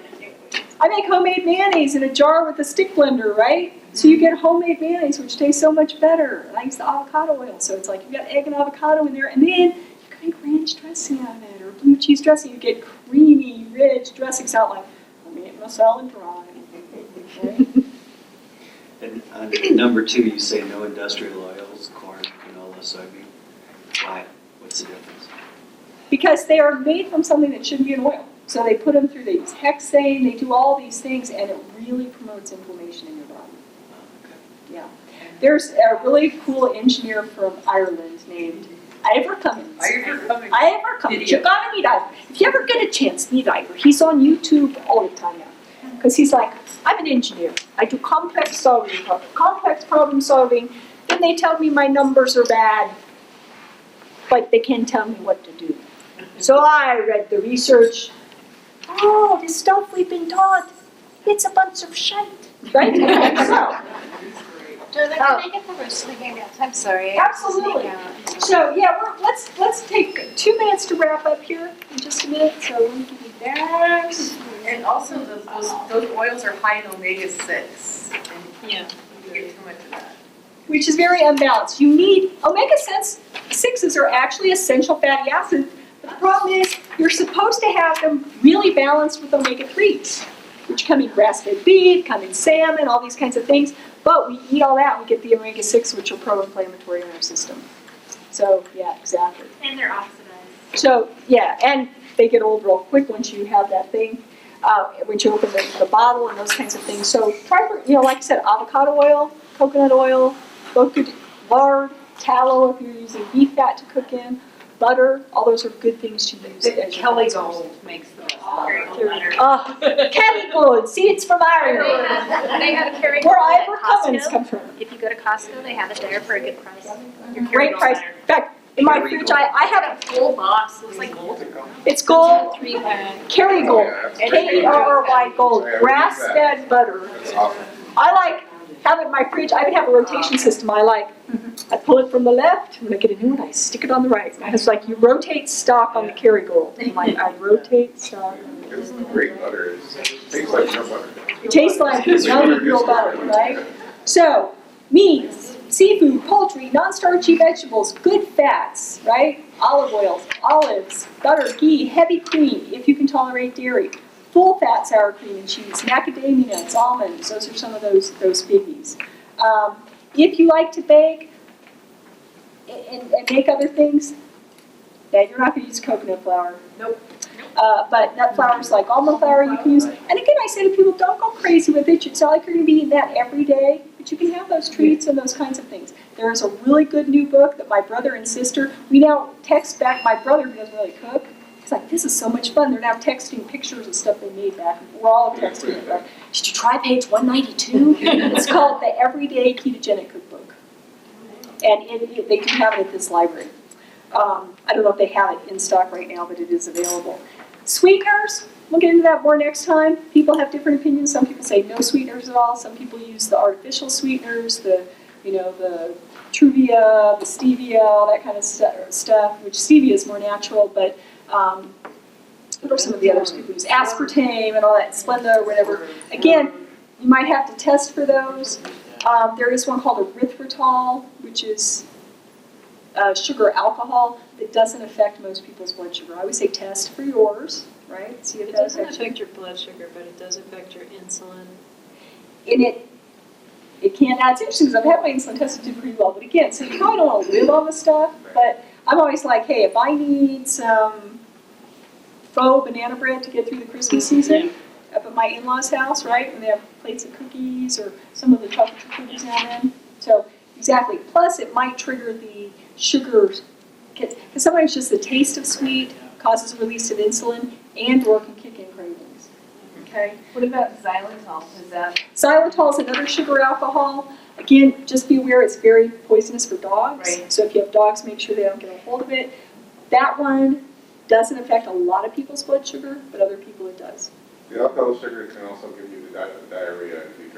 I make homemade mayonnaise in a jar with a stick blender, right? So you get homemade mayonnaise, which tastes so much better. And I use the avocado oil, so it's like you got egg and avocado in there, and then you can make ranch dressing out of it or blue cheese dressing. You get creamy, rich dressings out like, I'm eating my salad dry. Right? And number 2, you say no industrial oils, corn, canola, soybean. Why? What's the difference? Because they are made from something that shouldn't be an oil. So they put them through, they use hexane, they do all these things, and it really promotes inflammation in your body. Okay. Yeah. There's a really cool engineer from Ireland named Ivor Cummins. Ivor Cummins. You gotta meet Ivor. If you ever get a chance, meet Ivor. He's on YouTube all the time now. Because he's like, I'm an engineer. I do complex problem solving. Then they tell me my numbers are bad, but they can't tell me what to do. So I read the research. Oh, this stuff we've been taught, it's a bunch of shite, right? Darla, can I get the roast again? I'm sorry. Absolutely. So yeah, let's take 2 minutes to wrap up here in just a minute. So let me give you that. And also, those oils are high in omega-6. And Yeah. you get too much of that. Which is very unbalanced. You need omega-6s are actually essential fatty acids. But the problem is you're supposed to have them really balanced with omega-3s, which come in grass-fed beef, come in salmon, all these kinds of things. But we eat all that, we get the omega-6, which are pro-inflammatory in our system. So yeah, exactly. And they're oxidized. So yeah, and they get old real quick once you have that thing, once you open the bottle and those kinds of things. So try for, like I said, avocado oil, coconut oil, both good, lard, tallow if you're using beef fat to cook in, butter, all those are good things to use. Kelly Gold makes the best butter. Oh, Kelly Gold, see, it's from Ireland. They have Kerrygold Where at Ivor Cummins Costco. comes from. If you go to Costco, they have it there for a good price. Great price. In fact, in my fridge, I have A full box, looks like gold. it's gold, 3-pack. Kerrygold, Kerry Gold, grass-fed butter. That's awesome. I have it in my fridge. I even have a rotation system. I pull it from the left, when I get a new one, I stick it on the right. And it's like you rotate stock on the Kerrygold. I'm like, I rotate stock. It's great butter. It tastes like real butter. It tastes like yummy real butter, right? So, meats, seafood, poultry, non-starchy vegetables, good fats, right? Olive oils, olives, butter, ghee, heavy cream, if you can tolerate dairy. full-fat sour cream and cheese, macadamia nuts, almonds, those are some of those biggies. If you like to bake and make other things, then you're not going to use coconut flour. Nope. But nut flours like almond flour you can use. And again, I say to people, don't go crazy with it. It's not like you're going to be eating that every day, but you can have those treats and those kinds of things. There is a really good new book that my brother and sister, we now text back, my brother who doesn't really cook, he's like, this is so much fun. They're now texting pictures of stuff they made back. We're all texting it. Like, did you try page 192? It's called the Everyday Ketogenic Cookbook. And they do have it at this library. I don't know if they have it in stock right now, but it is available. Sweeteners, we'll get into that more next time. People have different opinions. Some people say no sweeteners at all. Some people use the artificial sweeteners, the Truvia, the stevia, all that kind of stuff, which stevia is more natural, but what are some of the others people use? Aspartame and all that, Splenda or whatever. Again, you might have to test for those. There is one called erythritol, which is sugar alcohol that doesn't affect most people's blood sugar. I always say test for yours, right? See if It that doesn't affects you. affect your blood sugar, but it does affect your insulin. And it can, now it's interesting because I've had my insulin tested to do pretty well, but again, so you probably don't want to live on the stuff, but I'm always like, hey, if I need some faux banana bread to get through the Christmas season, up at my in-laws' house, right, and they have plates of cookies or some of the chocolate chip cookies now and then. So, exactly. Plus, it might trigger the sugar, because sometimes just the taste of sweet causes a release of insulin and or can kick in cravings. Okay? What about xylitol? Is that? Xylitol is another sugar alcohol. Again, just be aware it's very poisonous for dogs. Right. So if you have dogs, make sure they don't get a hold of it. That one doesn't affect a lot of people's blood sugar, but other people it does. The alcohol sugar can also give you the diarrhea if you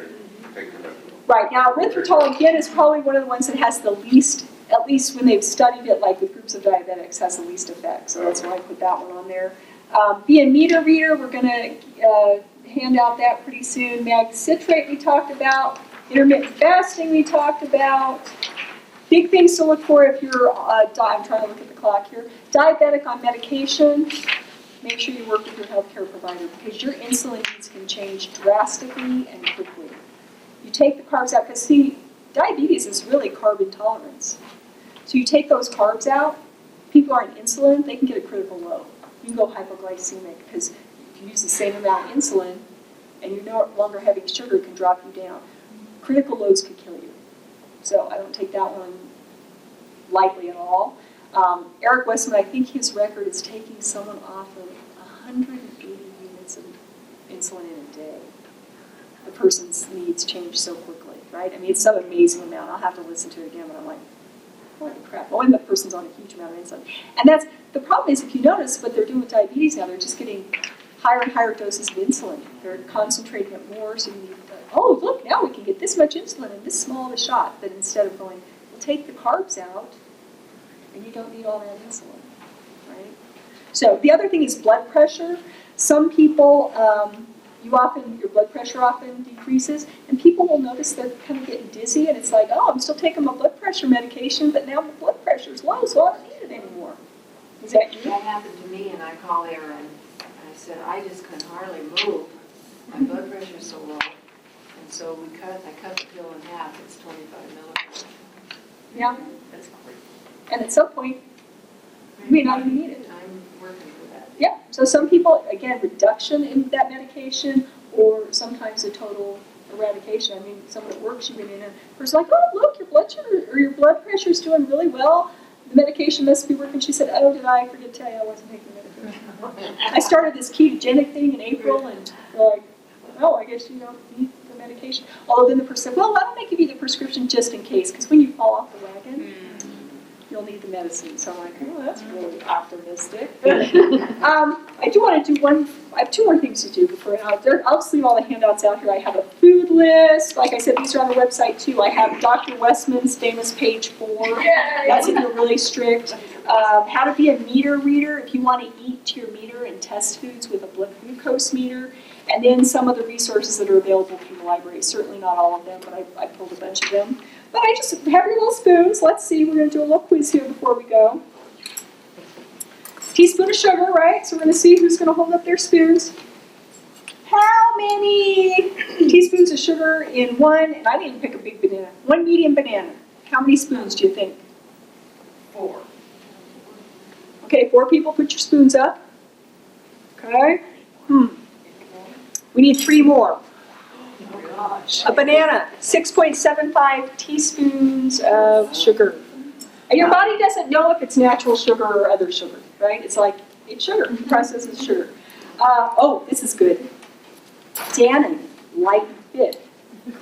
take too much of it. Right, now erythritol again is probably one of the ones that has the least, at least when they've studied it like with groups of diabetics, has the least effect. So that's why I put that one on there. Be a meter reader, we're going to hand out that pretty soon. Mag citrate we talked about. Intermittent fasting we talked about. Big things to look for if you're, I'm trying to look at the clock here, diabetic on medication. Make sure you work with your healthcare provider because your insulin needs can change drastically and quickly. You take the carbs out, because see, diabetes is really carb intolerance. So you take those carbs out, people are on insulin, they can get a critical low. You can go hypoglycemic because if you use the same amount of insulin and you're no longer having sugar, it can drop you down. Critical lows could kill you. So I don't take that one lightly at all. Eric Westman, I think his record is taking someone off of 180 units of insulin in a day. The person's needs change so quickly, right? I mean, it's some amazing amount. I'll have to listen to it again, but I'm like, holy crap. Well, and the person's on a huge amount of insulin. And that's, the problem is if you notice what they're doing with diabetes now, they're just getting higher and higher doses of insulin. They're concentrating it more, so you need, oh, look, now we can get this much insulin in this small of a shot. But instead of going, we'll take the carbs out, and you don't need all that insulin, right? So the other thing is blood pressure. Some people, your blood pressure often decreases, and people will notice they're kind of getting dizzy, and it's like, oh, I'm still taking my blood pressure medication, but now my blood pressure's low, so I don't need it anymore. Is that you? That happened to me, and I called Aaron, and I said, I just can hardly move. My blood pressure's so low. And so I cut the pill in half. It's 25 milligrams. Yeah. That's great. And at some point, you may not even need it. I'm working for that. Yeah, so some people, again, reduction in that medication, or sometimes a total eradication. I mean, someone at work, she went in and the person's like, oh, look, your blood sugar or your blood pressure is doing really well. The medication must be working. She said, oh, did I forget to tell you I wasn't taking medication? I started this ketogenic thing in April, and they're like, oh, I guess you don't need the medication. Although then the person said, well, why don't I give you the prescription just in case? Because when you fall off the wagon, you'll need the medicine. So I'm like, oh, that's really optimistic. I do want to do I have two more things to do before I'll just leave all the handouts out here. I have a food list. Like I said, these are on the website too. I have Dr. Westman's famous page 4. That's if you're really strict. How to be a meter reader if you want to eat to your meter and test foods with a blood glucose meter. And then some of the resources that are available from the library. Certainly not all of them, but I pulled a bunch of them. But I just have your little spoons. Let's see, we're going to do a little quiz here before we go. Teaspoon of sugar, right? So we're going to see who's going to hold up their spoons. how many teaspoons of sugar in one, and I didn't pick a big banana, one medium banana? How many spoons do you think? 4. Okay, 4 people, put your spoons up. Okay. We need 3 more. A banana, 6.75 teaspoons of sugar. And your body doesn't know if it's natural sugar or other sugar, right? It's like, it's sugar, processed sugar. Oh, this is good. Dannon, light fit.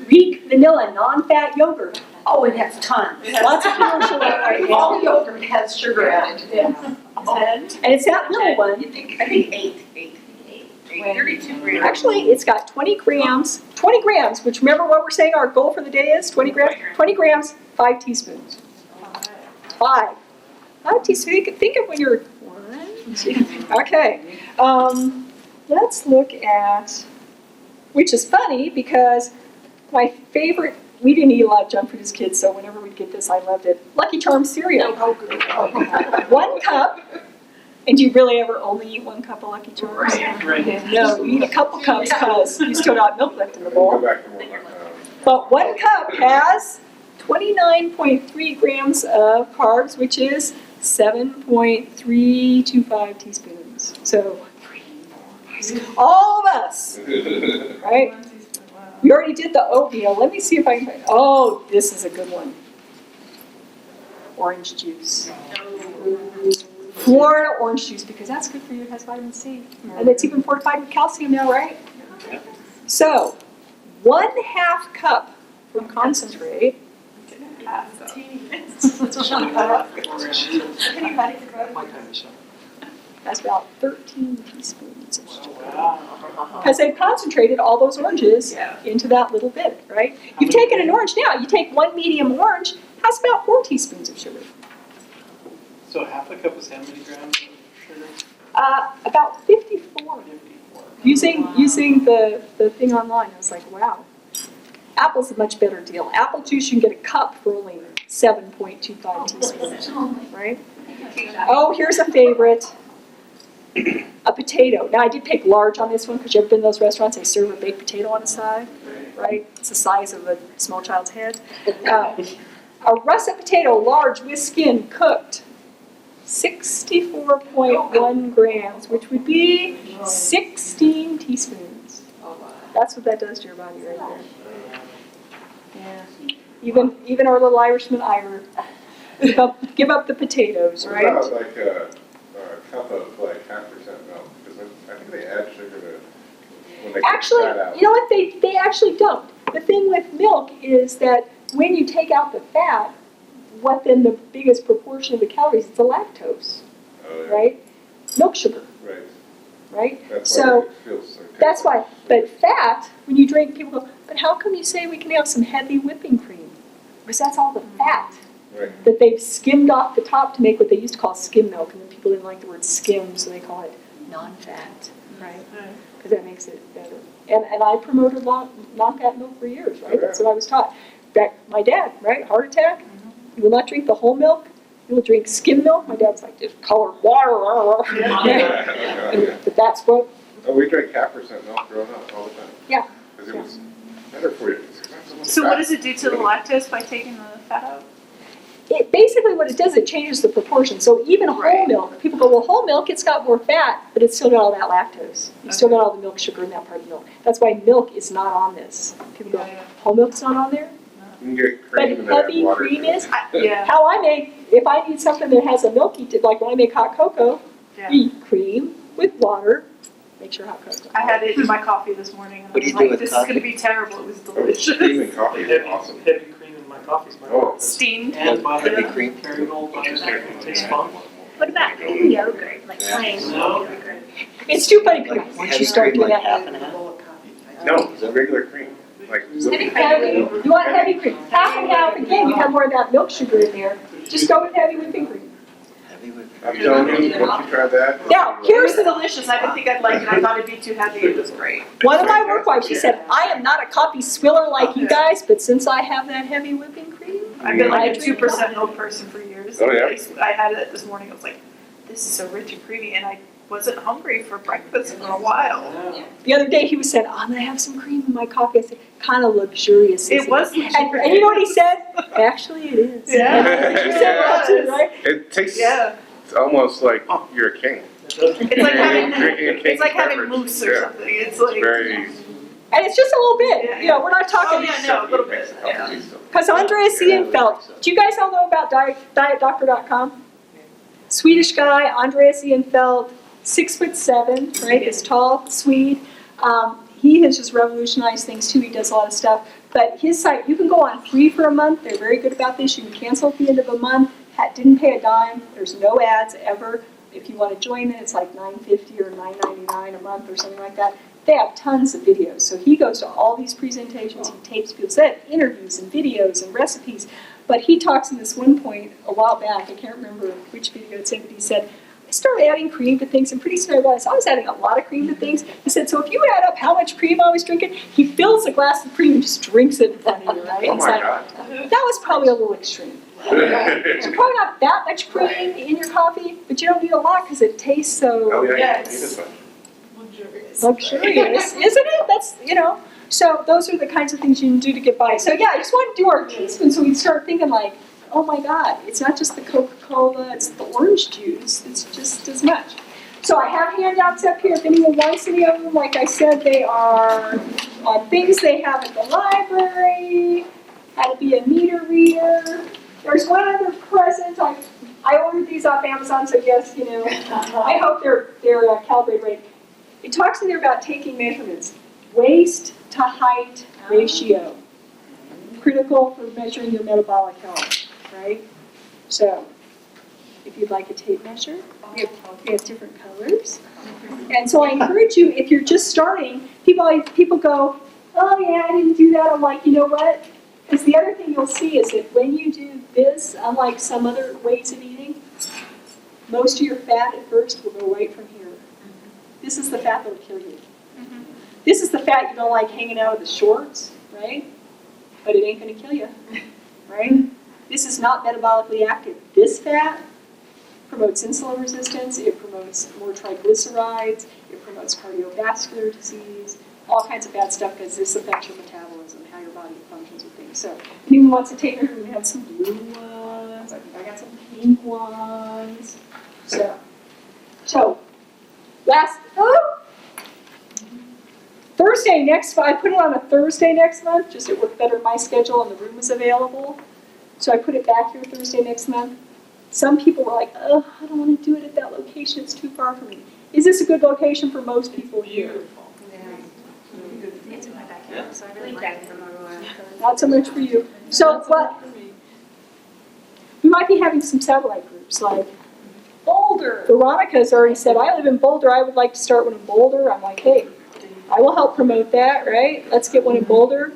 Greek vanilla, non-fat yogurt. Oh, it has tons. Lots of commercial right now. All yogurt has sugar added. And it's that little one. I think 8. 32 grams. Actually, it's got 20 grams, which remember what we're saying our goal for the day is? 20 grams? 20 grams, 5 teaspoons. 5 teaspoons. Think of when you're 1, 2. Okay. Let's look at, which is funny because my favorite, we didn't eat a lot of junk food as kids, so whenever we'd get this, I loved it. Lucky Charms cereal. 1 cup. And do you really ever only eat 1 cup of Lucky Charms? Right. No, you eat a couple cups because you still got milk left in the bowl. Go back to more. But 1 cup has 29.3 grams of carbs, which is 7.325 teaspoons. So, all of us, right? We already did the oatmeal. Let me see if I can find, oh, this is a good one. Orange juice. Florida orange juice, because that's good for you, it has vitamin C. And it's even fortified with calcium now, right? So, 1/2 cup from concentrate. That's about 13 teaspoons of sugar. Because they've concentrated all those oranges into that little bit, right? You've taken an orange now, you take 1 medium orange, has about 4 teaspoons of sugar. So half a cup is how many grams of sugar? About 54. 54. Using the thing online, I was like, wow. Apple's a much better deal. Apple juice, you can get a cup for only 7.25 teaspoons, right? Oh, here's a favorite. A potato. Now, I did pick large on this one because you ever been to those restaurants, they serve a baked potato on the side, right? It's the size of a small child's head. A russet potato, large with skin, cooked. 64.1 grams, which would be 16 teaspoons. That's what that does to your body right there. Yeah. Even our little Irishman Ira, give up the potatoes, What right? about like a cup of like 0.5% milk? Because I think they add sugar to when they Actually, cut that out. you know what? They actually don't. The thing with milk is that when you take out the fat, what then the biggest proportion of the calories is the lactose, Oh, yeah. right? Milk sugar, Right. right? That's So why it feels like that's why. But fat, when you drink, people go, but how come you say we can have some heavy whipping cream? Because that's all the fat Right. that they've skimmed off the top to make what they used to call skim milk, and then people didn't like the word skim, so they call it non-fat, right? Because that makes it better. And I promoted non-fat milk for years, right? That's what I was taught. Back, my dad, right? Heart attack. He will not drink the whole milk. He will drink skim milk. My dad's like, just colored water. But that's what. Oh, we drank 0.5% milk growing up all the time. Yeah. Because it was better for you. So what does it do to the lactose by taking the fat out? It basically what it does, it changes the proportion. So even whole milk, people go, well, whole milk, it's got more fat, but it's still got all that lactose. You still got all the milk sugar in that part of the milk. That's why milk is not on this. People go, whole milk's not on there? You can get But cream and then add heavy water. cream to it. is. How I make, if I need something that has a milky, like when I make hot cocoa, you eat cream with water, make sure hot cocoa. I had it in my coffee this morning, and I What do was you do like, with this is coffee? going to be terrible. It was Oh, delicious. cream and coffee is Heavy, awesome. heavy cream in my coffee's my Oh. Steamed. And butter. Heavy cream. Kerrygold butter. Tastes fun. What about yogurt, like plain No. yogurt? It's too funny, Like once heavy you start cream, doing like that. half and half? No, it's regular cream. Like whipping Heavy, you want heavy cream. Half and half, again, you have more of that milk sugar in there. Just go with heavy whipping cream. Heavy with. I'm telling you, once you try that. Now, It here's was delicious. I didn't think I'd like it. I thought it'd be too heavy. It was great. one of my work wives, she said, I am not a coffee swiller like you guys, but since I have that heavy whipping cream, I've been like a I drink 2% milk person for years. Oh, yeah? I had it this morning. I was like, this is so rich and creamy. And I wasn't hungry for breakfast for a while. The other day he was saying, I'm gonna have some cream in my coffee. I said, kind of luxurious. It isn't was And you know what he said? Actually, it is. Yeah. And he said that too, right? It tastes, Yeah. it's almost like you're a king. It's like having, Drinking a it's king's like having beverage. mousse or Yeah. something. It's like. Very. And it's just a little bit. Yeah, You know, we're not Oh, talking. yeah, no, a little bit, yeah. Because Andreas Ienfeld, do you guys all know about dietdoctor.com? Swedish guy, Andreas Ienfeld, 6'7", right? He's tall, Swede. He has just revolutionized things too. He does a lot of stuff. But his site, you can go on free for a month. They're very good about this. You can cancel at the end of a month. Didn't pay a dime. There's no ads ever. If you want to join it, it's like $9.50 or $9.99 a month or something like that. They have tons of videos. So he goes to all these presentations. He tapes people's interviews and videos and recipes. But he talks in this one point a while back. I can't remember which video it's in, but he said, I started adding cream to things, and pretty soon I realized I was adding a lot of cream to things. He said, so if you add up how much cream I was drinking, he fills a glass of cream and just drinks it in front of you, right? Oh It's my like, God. that was probably a little extreme. So probably not that much cream in your coffee, but you don't need a lot because it tastes so Oh, yeah, Yes. you need this one. luxurious, isn't it? That's, you know. So those are the kinds of things you can do to get by. So yeah, I just wanted to do our teaspoon so we'd start thinking like, oh my God, it's not just the Coca-Cola, it's the orange juice, it's just as much. So I have handouts up here if anyone wants any of them. Like I said, they are things they have at the library, how to be a meter reader. There's one other present. I ordered these off Amazon, so yes, you know, I hope they're calibrated right. It talks in there about taking measurements. Waist to height ratio. Critical for measuring your metabolic health, right? So, if you'd like a tape measure, we have different colors. And so I encourage you, if you're just starting, people go, oh yeah, I didn't do that. I'm like, you know what? Because the other thing you'll see is that when you do this, unlike some other ways of eating, most of your fat at first will go right from here. This is the fat that will kill you. This is the fat you don't like hanging out of the shorts, right? But it ain't going to kill you, right? This is not metabolically active. This fat promotes insulin resistance, it promotes more triglycerides, it promotes cardiovascular disease, all kinds of bad stuff because this affects your metabolism, how your body functions with things. So if anyone wants to take it, we have some blue ones, I think I got some pink ones. So last, Thursday next month, I put it on a Thursday next month, just it worked better in my schedule and the room was available. So I put it back here Thursday next month. Some people were like, oh, I don't want to do it at that location, it's too far from me. Is this a good location for most people here? It's in my backyard, so I really like it. Not so much for you. So what? We might be having some satellite groups like Boulder. Veronica's already said, I live in Boulder, I would like to start one in Boulder. I'm like, hey, I will help promote that, right? Let's get one in Boulder.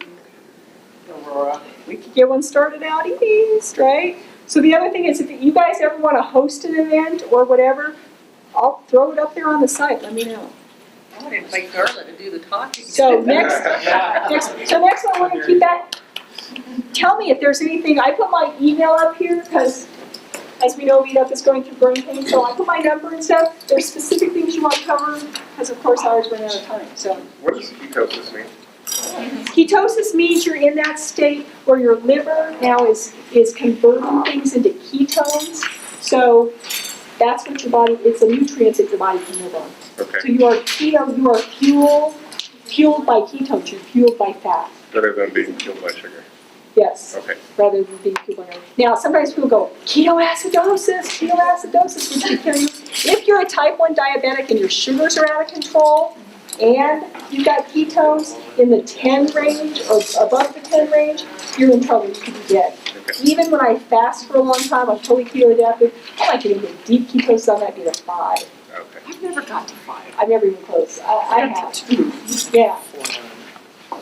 Aurora. We could get one started out east, right? So the other thing is, if you guys ever want to host an event or whatever, I'll throw it up there on the site, let me know. I want to invite Darla to do the talking. So next one, we're gonna keep that. Tell me if there's anything, I put my email up here because as we know, Meetup is going through growing pains, so I put my number and stuff. There's specific things you want covered because of course I always run out of time, so. What does ketosis mean? Ketosis means you're in that state where your liver now is converting things into ketones. So that's what your body, it's a nutrient that your body can live on. Okay. So you are fueled by ketones, you're fueled by fat. Better than being fueled by sugar. Yes. Okay. Rather than being fueled by sugar. Now sometimes people go, ketoacidosis, which can kill you. If you're a type 1 diabetic and your sugars are out of control, and you've got ketones in the 10 range or above the 10 range, you're in trouble, you could be dead. Okay. Even when I fast for a long time, I'm totally keto adapted, I might get into deep ketosis, I might be at 5. Okay. I've never got to 5. I've never even close. I have. Yeah.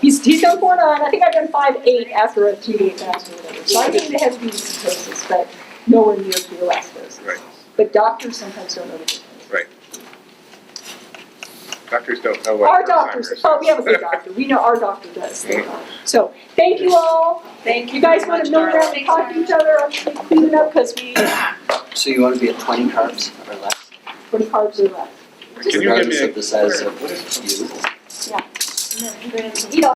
He's done 4-9, I think I've done 5-8 after a 3-day fast or whatever. So I think the heavy ketosis, but nowhere near ketoacidosis. Right. But doctors sometimes don't know the difference. Right. Doctors don't know what Our Alzheimer's doctors, is. oh, we have a good doctor, we know our doctor does. Mhm. So, thank you all. Thank You guys want to mill around and talk to each other, I'm cleaning up because we, So you want to be at 20 carbs or less? 20 carbs or less. Can you give me regardless a- of the size of you. Eat all